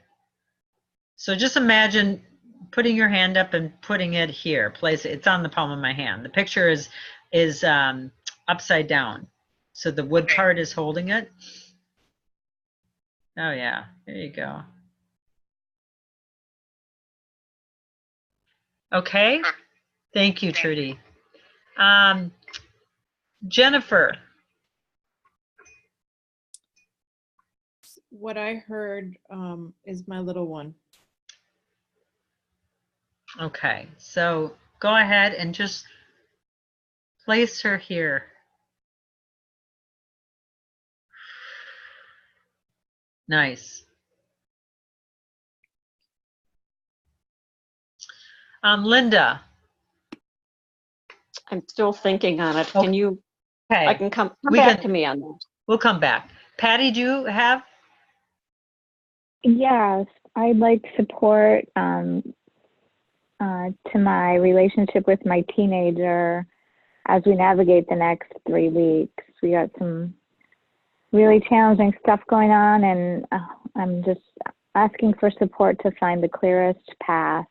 So just imagine putting your hand up and putting it here. Place it. It's on the palm of my hand. The picture is upside down, so the wood
Okay.
part is holding it. Oh yeah, there you go. Okay, thank you, Trudy. Jennifer.
What I heard is my little one.
Okay, so go ahead and just place her here. Nice. Linda.
I'm still thinking on it.
Okay.
Can you, I can come
We
back
can-
to me on that.
We'll come back. Patty, do you have?
Yes, I'd like support to my relationship with my teenager as we navigate the next 3 weeks. We got some really challenging stuff going on, and I'm just asking for support to find the clearest path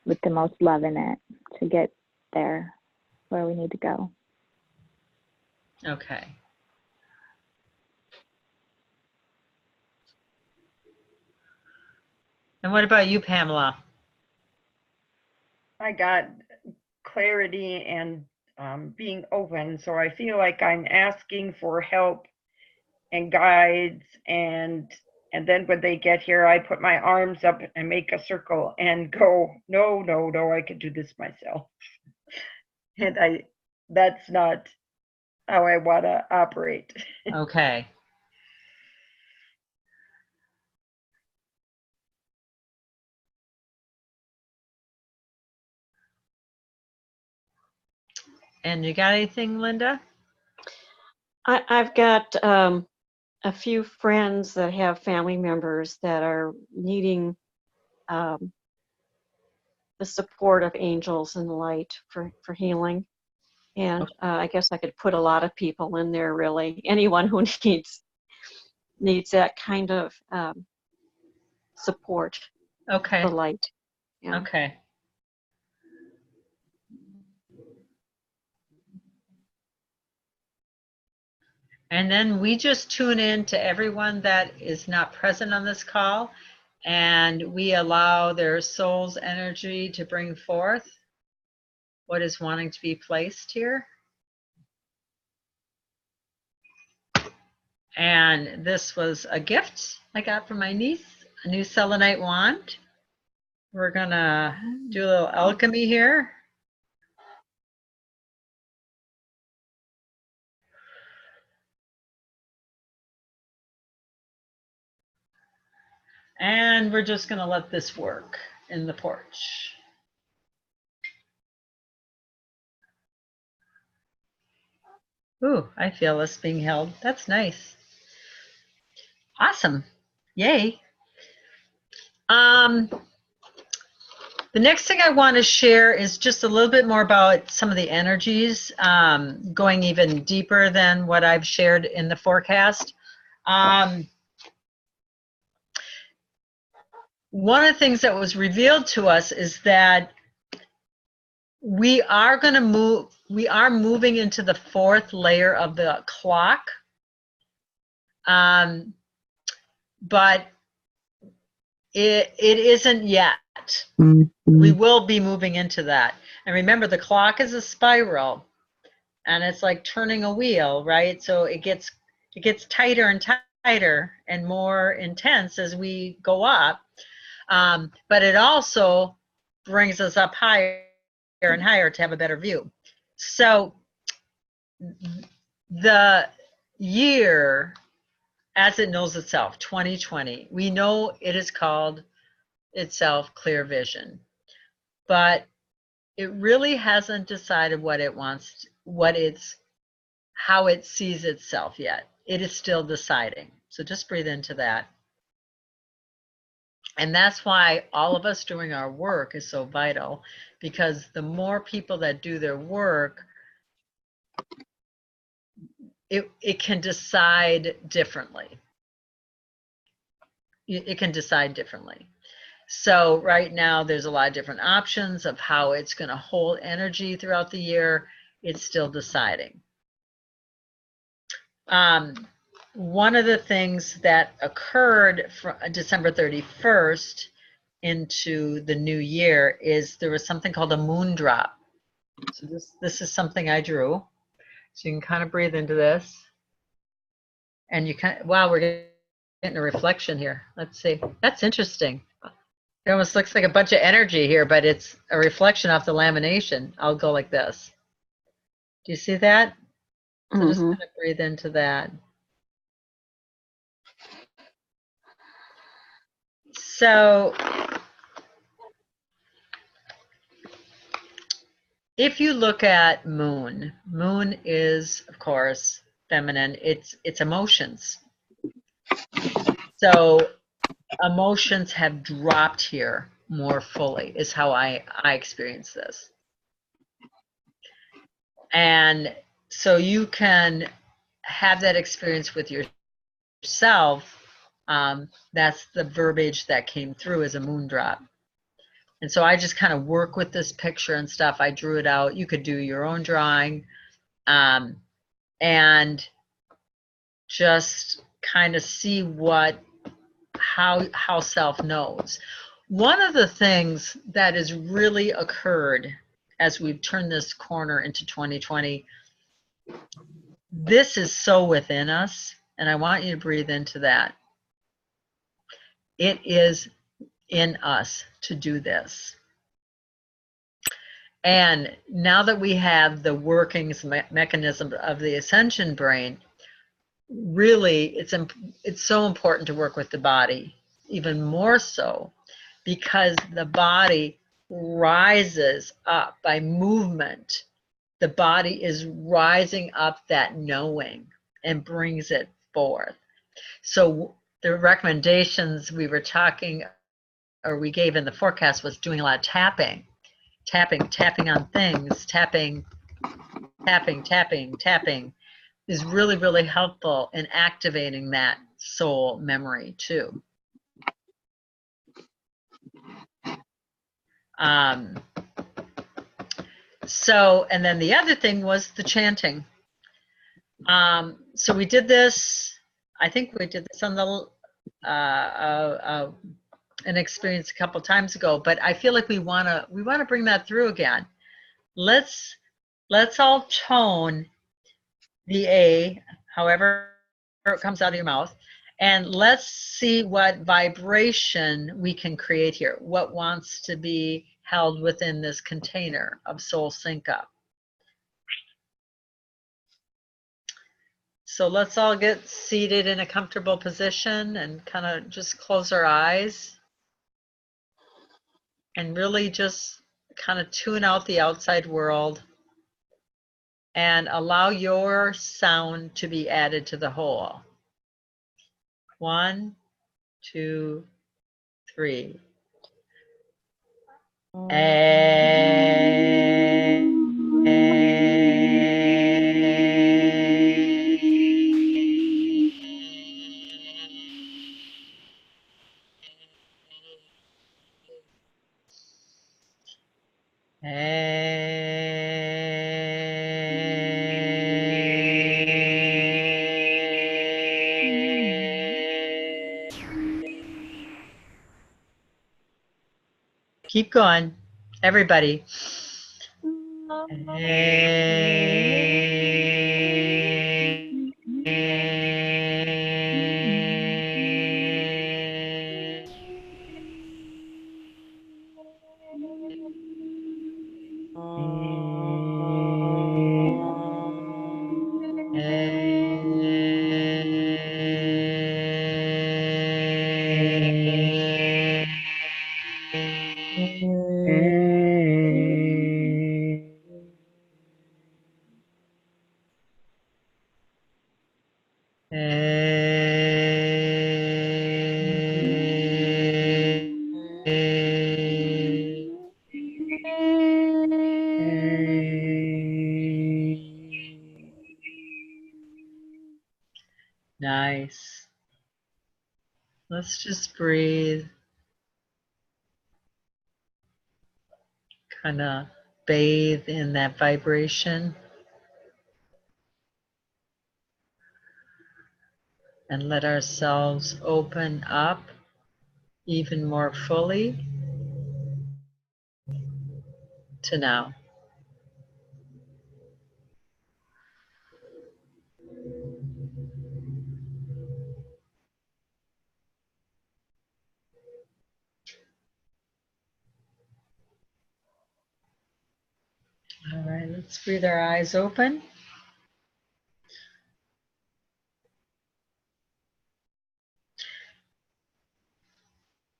with the most love in it to get there where we need to go.
Okay. And what about you, Pamela?
I got clarity and being open. So I feel like I'm asking for help and guides, and then when they get here, I put my arms up and make a circle and go, no, no, no, I can do this myself. And that's not how I want to operate.
Okay. And you got anything, Linda?
I've got a few friends that have family members that are needing the support of angels and light for healing. And I guess I could put a lot of people in there, really. Anyone who needs that kind of support,
Okay.
the light. Yeah.
Okay. And then we just tune in to everyone that is not present on this call, and we allow their soul's energy to bring forth what is wanting to be placed here. And this was a gift I got from my niece, a new selenite wand. We're gonna do a little alchemy here. And we're just gonna let this work in the porch. Ooh, I feel this being held. That's nice. Awesome. Yay. The next thing I want to share is just a little bit more about some of the energies, going even deeper than what I've shared in the forecast. One of the things that was revealed to us is that we are moving into the fourth layer of the clock. But it isn't yet. We will be moving into that. And remember, the clock is a spiral, and it's like turning a wheel, right? So it gets tighter and tighter and more intense as we go up. But it also brings us up higher and higher to have a better view. So the year, as it knows itself, 2020, we know it is called itself clear vision, but it really hasn't decided what it wants, how it sees itself yet. It is still deciding. So just breathe into that. And that's why all of us doing our work is so vital, because the more people that do their work, it can decide differently. It can decide differently. So right now there's a lot of different options of how it's going to hold energy throughout the year. It's still deciding. One of the things that occurred from December 31st into the new year is there was something called a moon drop. So this is something I drew. So you can kind of breathe into this. And you can, wow, we're getting a reflection here. Let's see. That's interesting. It almost looks like a bunch of energy here, but it's a reflection off the lamination. I'll go like this. Do you see that? So just kind of breathe into that. So if you look at moon, moon is, of course, feminine. It's emotions. So emotions have dropped here more fully is how I experience this. And so you can have that experience with yourself. That's the verbiage that came through as a moon drop. And so I just kind of work with this picture and stuff. I drew it out. You could do your own drawing, and just kind of see how self knows. One of the things that has really occurred as we've turned this corner into 2020, this is so within us, and I want you to breathe into that. It is in us to do this. And now that we have the workings mechanism of the ascension brain, really it's so important to work with the body, even more so, because the body rises up by movement. The body is rising up that knowing and brings it forth. So the recommendations we were talking, or we gave in the forecast, was doing a lot of tapping on things, tapping is really, really helpful in activating that soul memory too. So, and then the other thing was the chanting. So we did this, I think we did this on the, an experience a couple times ago, but I feel like we wanna bring that through again. Let's all tone the A, however it comes out of your mouth, and let's see what vibration we can create here. What wants to be held within this container of soul sync up. So let's all get seated in a comfortable position and kind of just close our eyes and really just kind of tune out the outside world and allow your sound to be added to the whole. 1, 2, 3. Keep going, everybody. Nice. Let's just breathe. kind of bathe in that vibration and let ourselves open up even more fully to now. All right, let's breathe our eyes open.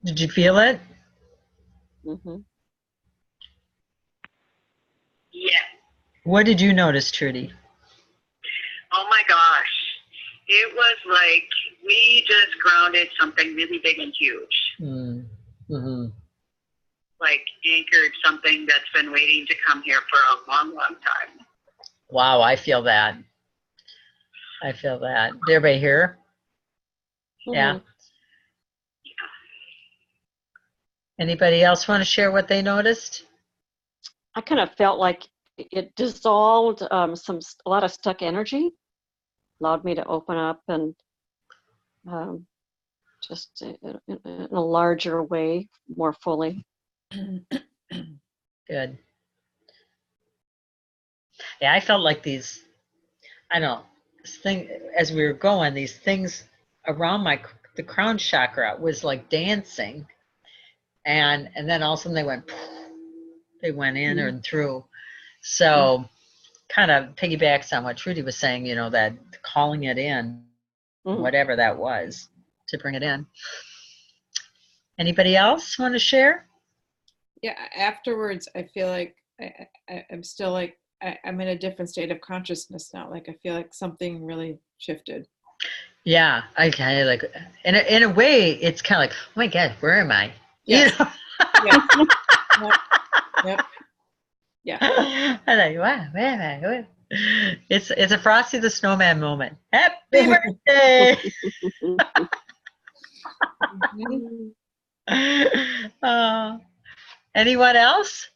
Did you feel it?
Hmm.
Yeah.
What did you notice, Trudy?
Oh my gosh. It was like we just grounded something really big and huge.
Mm-hmm.
Like anchored something that's been waiting to come here for a long, long time.
Wow, I feel that. I feel that. Did everybody hear? Yeah. Anybody else want to share what they noticed?
I kind of felt like it dissolved a lot of stuck energy, allowed me to open up and just in a larger way, more fully.
Good. Yeah, I felt like these, I don't know, this thing, as we were going, these things around the crown chakra was like dancing. And then all of a sudden they went in and through. So kind of piggybacks on what Trudy was saying, you know, that calling it in, whatever that was, to bring it in. Anybody else want to share?
Yeah, afterwards, I feel like I'm still like, I'm in a different state of consciousness now. Like, I feel like something really shifted.
Yeah, I kind of like, in a way, it's kind of like, oh my God, where am I?
Yes.
You know?
Yep. Yeah.
I'm like, wow, where am I? Where? It's a Frosty the Snowman moment. Happy birthday! Anyone else?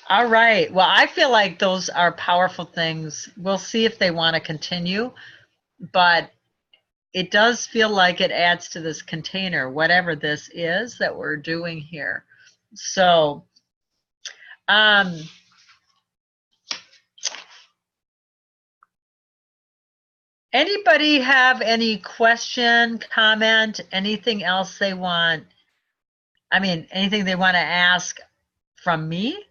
All right. Well, I feel like those are powerful things. We'll see if they want to continue, but it does feel like it adds to this container, whatever this is that we're doing here. So, anybody have any question, comment, anything else they want? I mean, anything they want to ask from me?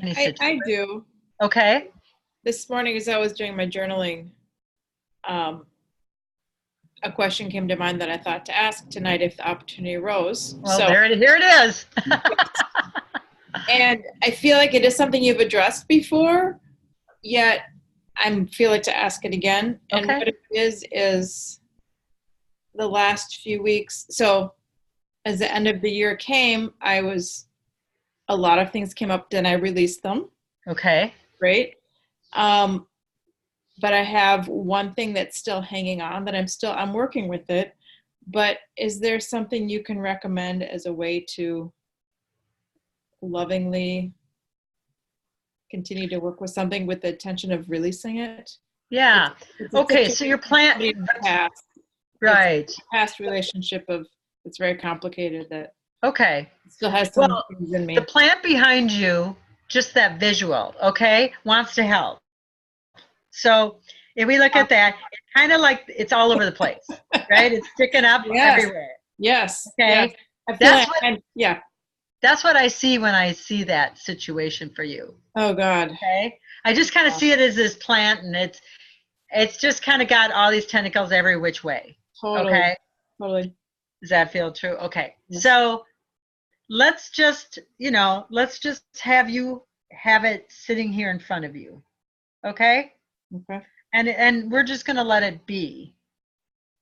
I do.
Okay.
This morning, as I was doing my journaling, a question came to mind that I thought to ask tonight if the opportunity arose.
Well,
so
here it is.
And I feel like it is something you've addressed before, yet I feel like to ask it again. And
Okay.
what it is the last few weeks. So as the end of the year came, a lot of things came up, then I released them.
Okay.
Great. But I have one thing that's still hanging on that I'm working with it. But is there something you can recommend as a way to lovingly continue to work with something with the intention of releasing it?
Yeah. Okay. So your plan, right?
Past relationship it's very complicated that.
Okay.
Still has some things in me.
The plant behind you, just that visual, okay, wants to help. So if we look at that, it's kind of like it's all over the place, right? It's sticking up everywhere.
Yes.
Okay.
Yes.
That's what I see when I see that situation for you.
Oh God.
Okay. I just kind of see it as this plant, and it's just kind of got all these tentacles every which way.
Totally.
Okay.
Totally.
Does that feel true? Okay.
Yes.
So let's just have you have it sitting here in front of you. Okay.
Okay.
And we're just going to let it be.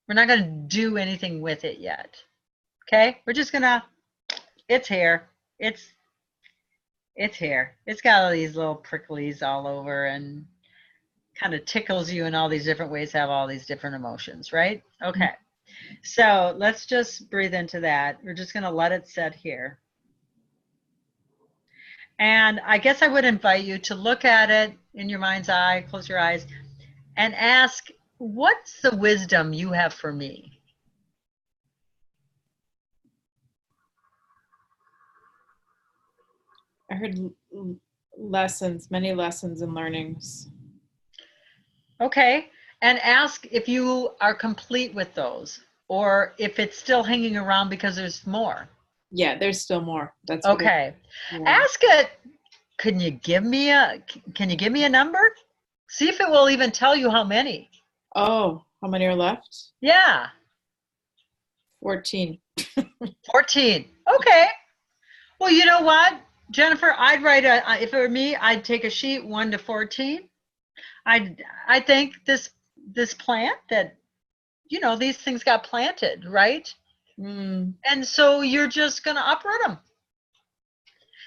We're not going to do anything with it yet. Okay. We're just going to, it's here. It's here. It's got all these little pricklies all over and kind of tickles you in all these different ways, have all these different emotions, right? Okay. So let's just breathe into that. We're just going to let it set here. And I guess I would invite you to look at it in your mind's eye, close your eyes, and ask, what's the wisdom you have for me?
I heard lessons, many lessons and learnings.
Okay. And ask if you are complete with those, or if it's still hanging around because there's more.
Yeah, there's still more. That's what
Okay.
yeah.
Ask it, can you give me a number? See if it will even tell you how many.
Oh, how many are left?
Yeah.
14.
14. Okay. Well, you know what, Jennifer, I'd write if it were me, I'd take a sheet 1 to 14. I think this plant that, these things got planted, right?
Mm.
And so you're just going to uproot them.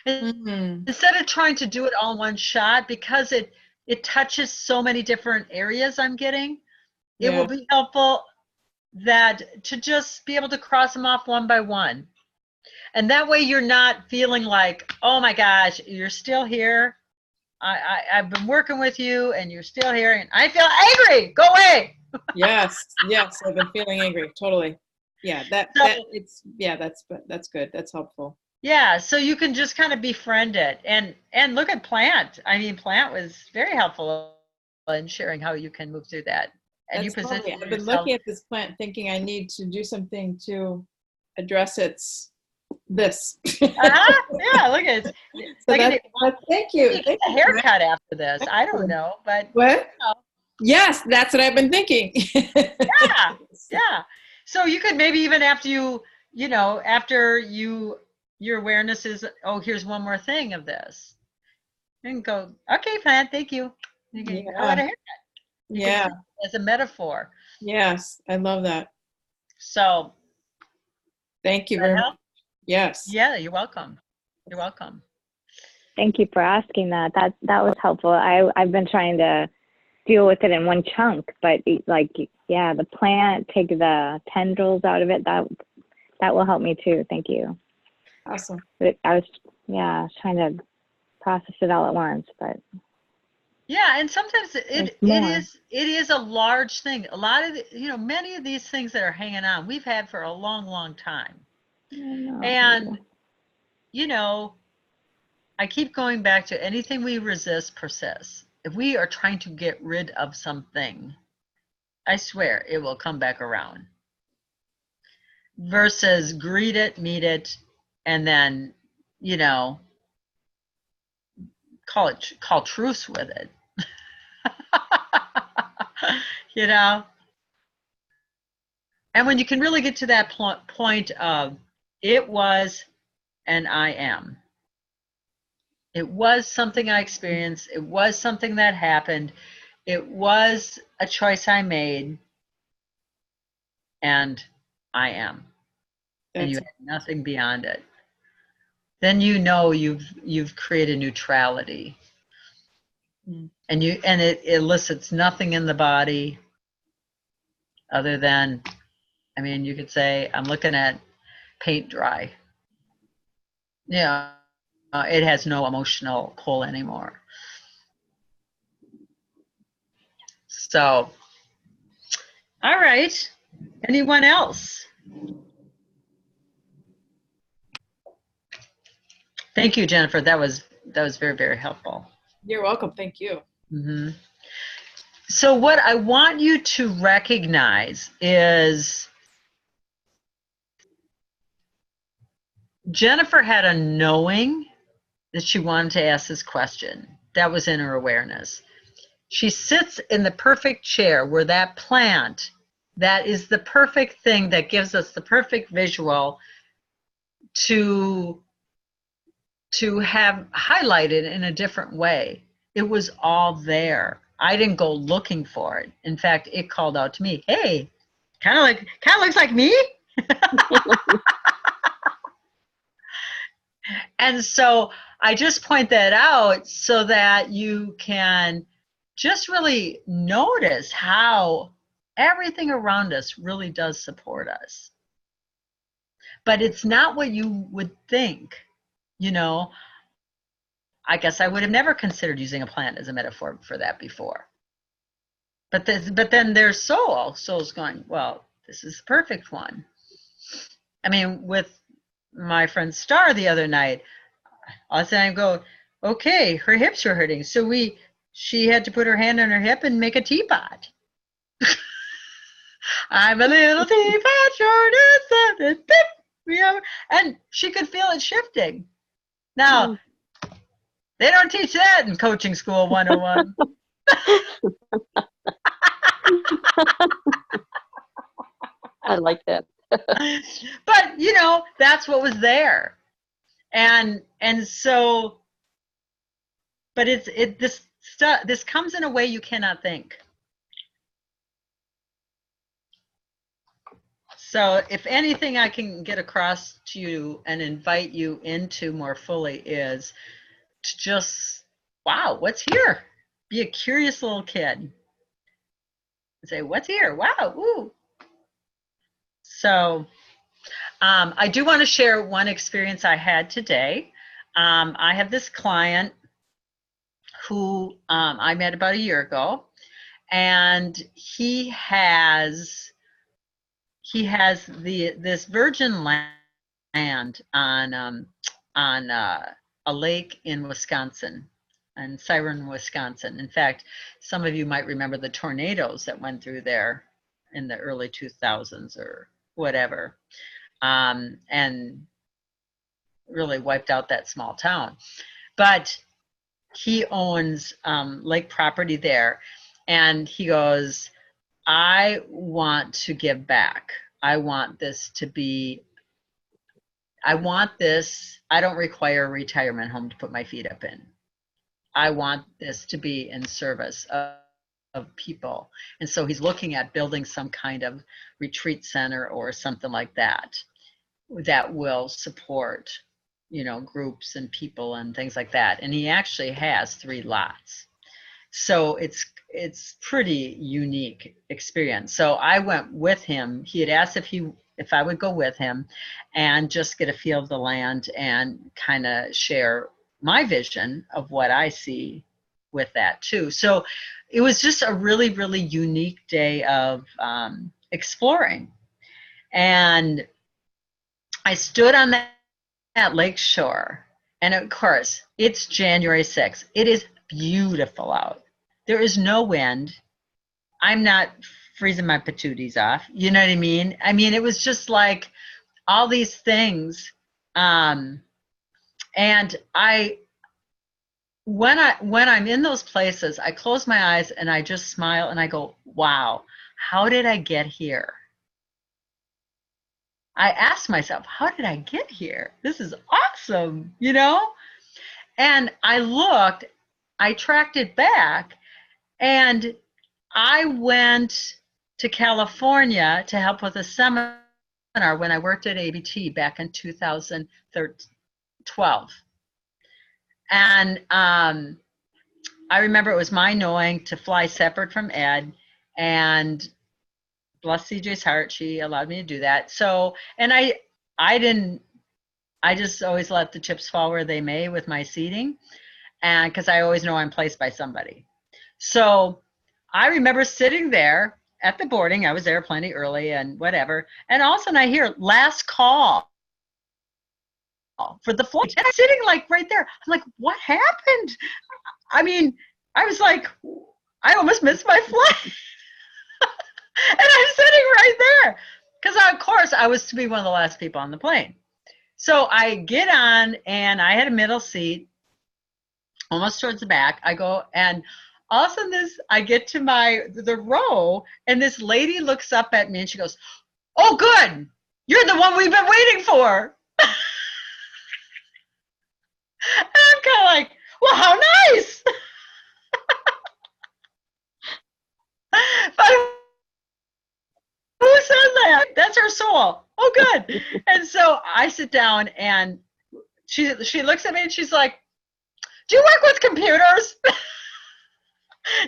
Mm-hmm.
Instead of trying to do it all in one shot, because it touches so many different areas I'm getting, it will be helpful to just be able to cross them off one by one. And that way you're not feeling like, oh my gosh, you're still here. I've been working with you and you're still here and I feel angry. Go away.
Yes, I've been feeling angry. Totally. Yeah, that's good. That's helpful.
Yeah, so you can just kind of befriend it and look at Plant. I mean, Plant was very helpful in sharing how you can move through that. And you position
I've been
yourself.
looking at this plant thinking I need to do something to address this.
Yeah, look at it.
So thank you.
Get a haircut after this. I don't know, but
what? Yes, that's what I've been thinking.
Yeah. So you could maybe even after your awareness is, oh, here's one more thing of this, and go, okay, Plant, thank you. You can go at a haircut.
Yeah.
As a metaphor.
Yes, I love that.
So
thank you very much. Yes.
Yeah, you're welcome. You're welcome.
Thank you for asking that. That was helpful. I've been trying to deal with it in one chunk, but the plant, take the tendrils out of it. That will help me too. Thank you.
Awesome.
But I was trying to process it all at once, but.
Yeah, and sometimes it is a large thing. A lot of many of these things that are hanging on, we've had for a long, long time. And I keep going back to anything we resist persists. If we are trying to get rid of something, I swear it will come back around. Versus greet it, meet it, and then, call truce with it. And when you can really get to that point of it was and I am. It was something I experienced. It was something that happened. It was a choice I made. And I am. And you have nothing beyond it. Then you've created neutrality. And it elicits nothing in the body other than, you could say, I'm looking at paint dry. Yeah, it has no emotional pull anymore. So, all right. Anyone else? Thank you, Jennifer. That was very, very helpful.
You're welcome. Thank you.
Mm-hmm. So what I want you to recognize is Jennifer had a knowing that she wanted to ask this question. That was in her awareness. She sits in the perfect chair where that plant, that is the perfect thing that gives us the perfect visual to have highlighted in a different way. It was all there. I didn't go looking for it. In fact, it called out to me, hey, kind of looks like me. And so I just point that out so that you can just really notice how everything around us really does support us. But it's not what you would think, you know. I guess I would have never considered using a plant as a metaphor for that before. But then there's soul. Soul's going, well, this is the perfect one. I mean, with my friend Star the other night, all of a sudden I go, okay, her hips were hurting. So she had to put her hand on her hip and make a teapot. I'm a little teapot, short as something, and she could feel it shifting. Now, they don't teach that in Coaching School 101.
I like that.
But, you know, that's what was there. And so, but this comes in a way you cannot think. So if anything I can get across to you and invite you into more fully is to just, wow, what's here? Be a curious little kid. And say, what's here? Wow, woo. So I do want to share one experience I had today. I have this client who I met about a year ago, and he has this virgin land on a lake in Wisconsin, in Siren, Wisconsin. In fact, some of you might remember the tornadoes that went through there in the early 2000s or whatever, and really wiped out that small town. But he owns lake property there, and he goes, I want to give back. I want this. I don't require a retirement home to put my feet up in. I want this to be in service of people. And so he's looking at building some kind of retreat center or something like that will support, you know, groups and people and things like that. And he actually has 3 lots. So it's pretty unique experience. So I went with him. He had asked if I would go with him and just get a feel of the land and kind of share my vision of what I see with that too. So it was just a really, really unique day of exploring. And I stood on that lake shore, and of course, it's January 6th. It is beautiful out. There is no wind. I'm not freezing my patooties off. You know what I mean? I mean, it was just like all these things. And when I'm in those places, I close my eyes and I just smile and I go, wow, how did I get here? I asked myself, how did I get here? This is awesome, you know? And I tracked it back, and I went to California to help with a seminar when I worked at ABT back in 2012. And I remember it was my knowing to fly separate from Ed, and bless CJ's heart, she allowed me to do that. So, and I just always let the chips fall where they may with my seating, and because I always know I'm placed by somebody. So I remember sitting there at the boarding. I was there plenty early and whatever, and all of a sudden I hear last call for the flight. And I'm sitting like right there. I'm like, what happened? I mean, I was like, I almost missed my flight. And I'm sitting right there because, of course, I was to be one of the last people on the plane. So I get on, and I had a middle seat, almost towards the back. I go, and all of a sudden I get to the row, and this lady looks up at me, and she goes, oh, good. You're the one we've been waiting for. And I'm kind of like, well, how nice. But who says that? That's her soul. Oh, good. And so I sit down, and she looks at me, and she's like, do you work with computers?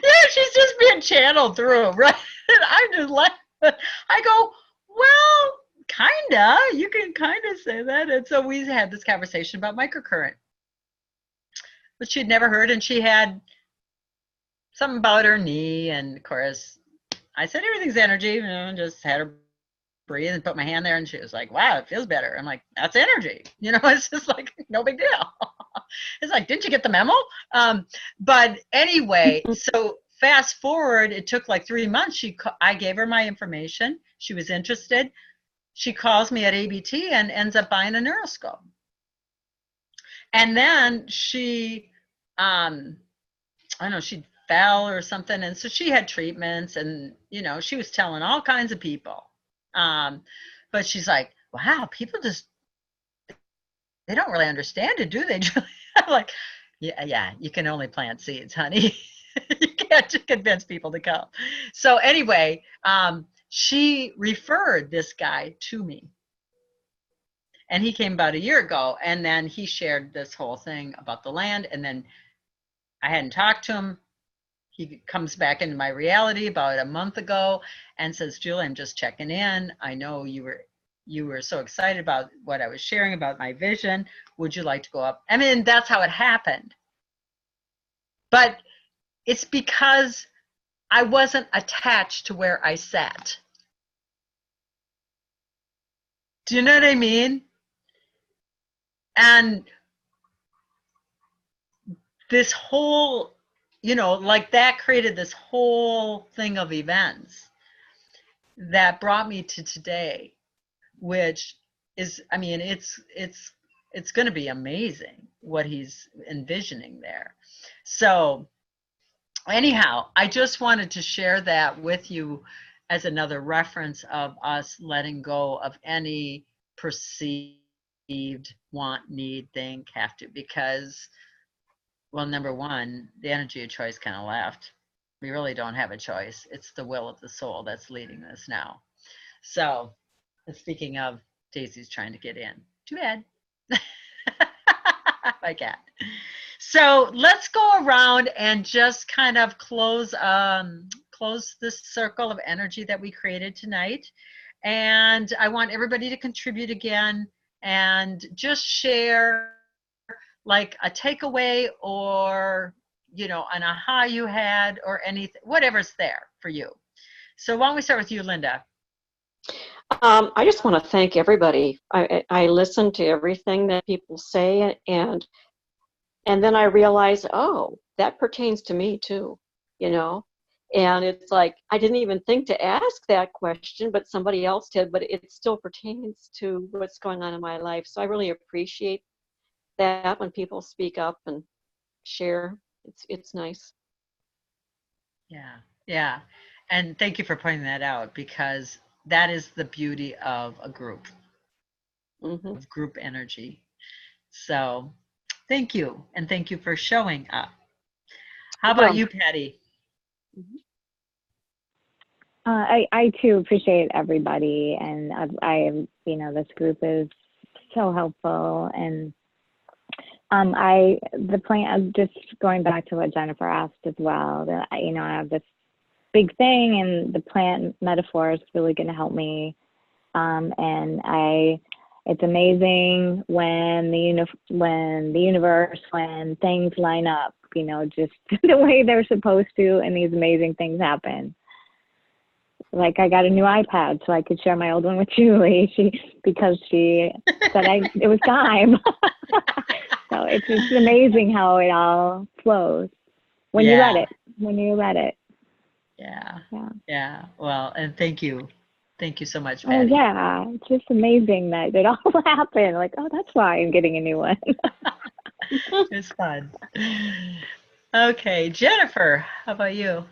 Yeah, she's just being channeled through, right? And I'm just like, I go, well, kinda. You can kind of say that. And so we had this conversation about microcurrent, which she'd never heard, and she had something about her knee, and of course, I said everything's energy, you know, and just had her breathe and put my hand there, and she was like, wow, it feels better. I'm like, that's energy. You know, it's just like, no big deal. It's like, didn't you get the memo? But anyway, so fast forward, it took like 3 months. I gave her my information. She was interested. She calls me at ABT and ends up buying a Neuroscope. And then she, I don't know, she fell or something. And so she had treatments, and, you know, she was telling all kinds of people. But she's like, wow, people just, they don't really understand it, do they? I'm like, yeah, you can only plant seeds, honey. You can't convince people to come. So anyway, she referred this guy to me. And he came about a year ago, and then he shared this whole thing about the land, and then I hadn't talked to him. He comes back into my reality about a month ago and says, Julie, I'm just checking in. I know you were so excited about what I was sharing about my vision. Would you like to go up? I mean, that's how it happened. But it's because I wasn't attached to where I sat. Do you know what I mean? And this whole, you know, like that created this whole thing of events that brought me to today, which is, I mean, it's going to be amazing what he's envisioning there. So anyhow, I just wanted to share that with you as another reference of us letting go of any perceived want, need, think, have to, because, well, number one, the energy of choice kind of left. We really don't have a choice. It's the will of the soul that's leading us now. So, speaking of, Daisy's trying to get in. Too bad. My cat. So let's go around and just kind of close this circle of energy that we created tonight. And I want everybody to contribute again and just share like a takeaway, or, you know, an aha you had, or anything, whatever's there for you. So why don't we start with you, Linda?
I just want to thank everybody. I listen to everything that people say, and then I realize, oh, that pertains to me too, you know? And it's like, I didn't even think to ask that question, but somebody else did, but it still pertains to what's going on in my life. So I really appreciate that when people speak up and share. It's nice.
Yeah. And thank you for pointing that out, because that is the beauty of a group, of group energy. So thank you. And thank you for showing up. How about you, Patty?
I too appreciate everybody, and I you know, this group is so helpful. And the plan, just going back to what Jennifer asked as well, that, you know, I have this big thing, and the plant metaphor is really going to help me. And it's amazing when the universe, when things line up, you know, just the way they're supposed to, and these amazing things happen. Like, I got a new iPad so I could share my old one with Julie, because she said it was time. So it's just amazing how it all flows when you let it.
Yeah. Well, and thank you so much,
Patty. Oh yeah, it's just amazing that it all happened. Like, oh, that's why I'm getting a new one.
It's fun. Okay, Jennifer, how about you?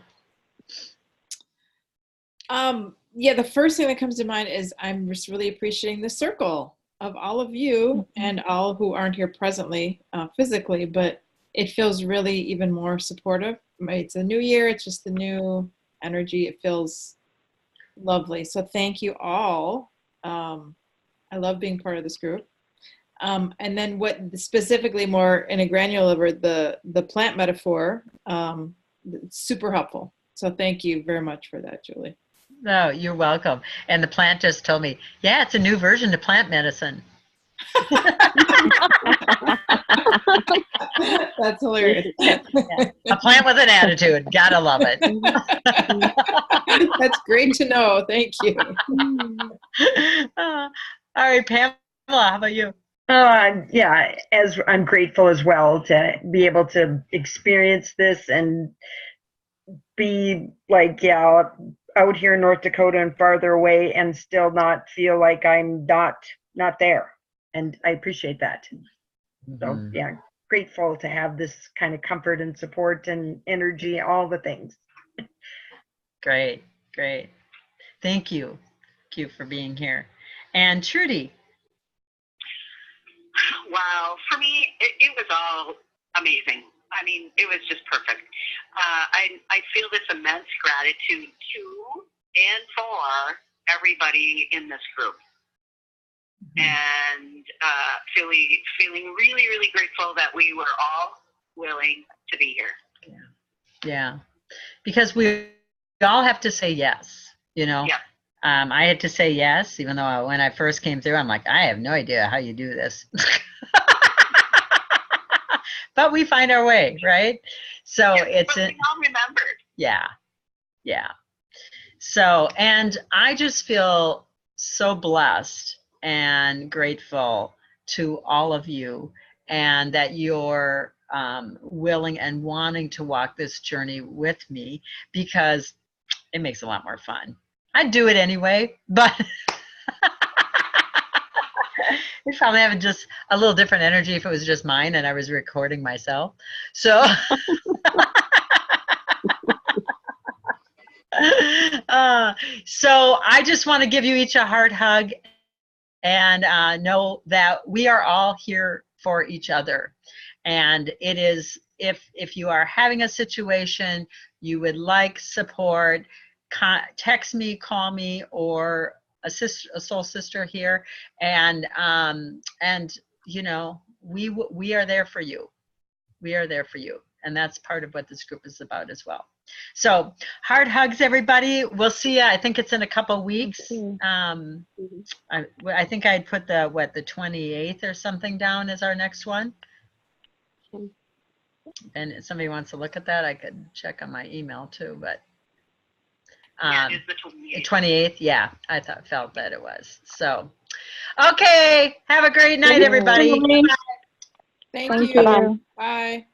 Yeah, the first thing that comes to mind is I'm just really appreciating the circle of all of you and all who aren't here presently, physically, but it feels really even more supportive. It's a new year. It's just the new energy. It feels lovely. So thank you all. I love being part of this group. And then what specifically more in a granular level, the plant metaphor, it's super helpful. So thank you very much for that, Julie.
No, you're welcome. And the plant just told me, yeah, it's a new version of plant medicine.
That's hilarious.
A plant with an attitude. Gotta love it.
That's great to know. Thank you.
All right, Pamela, how about you?
Yeah, as I'm grateful as well to be able to experience this and be like, yeah, out here in North Dakota and farther away and still not feel like I'm not there. And I appreciate that. So yeah, grateful to have this kind of comfort and support and energy, all the things.
Great, great. Thank you. Thank you for being here. And Trudy.
Wow, for me, it was all amazing. I mean, it was just perfect. I feel this immense gratitude to and for everybody in this group. And feeling really, really grateful that we were all willing to be here.
Yeah, because we all have to say yes, you know.
Yeah.
I had to say yes, even though when I first came through, I'm like, I have no idea how you do this. But we find our way, right? So
Yeah,
it's
but we all remembered.
Yeah, yeah. So, and I just feel so blessed and grateful to all of you, and that you're willing and wanting to walk this journey with me, because it makes it a lot more fun. I'd do it anyway, but we probably have just a little different energy if it was just mine and I was recording myself. So, so I just want to give you each a heart hug and know that we are all here for each other. And it is, if you are having a situation, you would like support, text me, call me, or a soul sister here, and you know, we are there for you. We are there for you, and that's part of what this group is about as well. So heart hugs, everybody. We'll see you. I think it's in a couple weeks. I think I'd put the 28th or something down as our next one. And if somebody wants to look at that, I could check on my email too, but
Yeah, it is the 28th.
28th, yeah, I felt that it was. So, okay, have a great night, everybody.
Thank
Thank
you.
you.
Bye.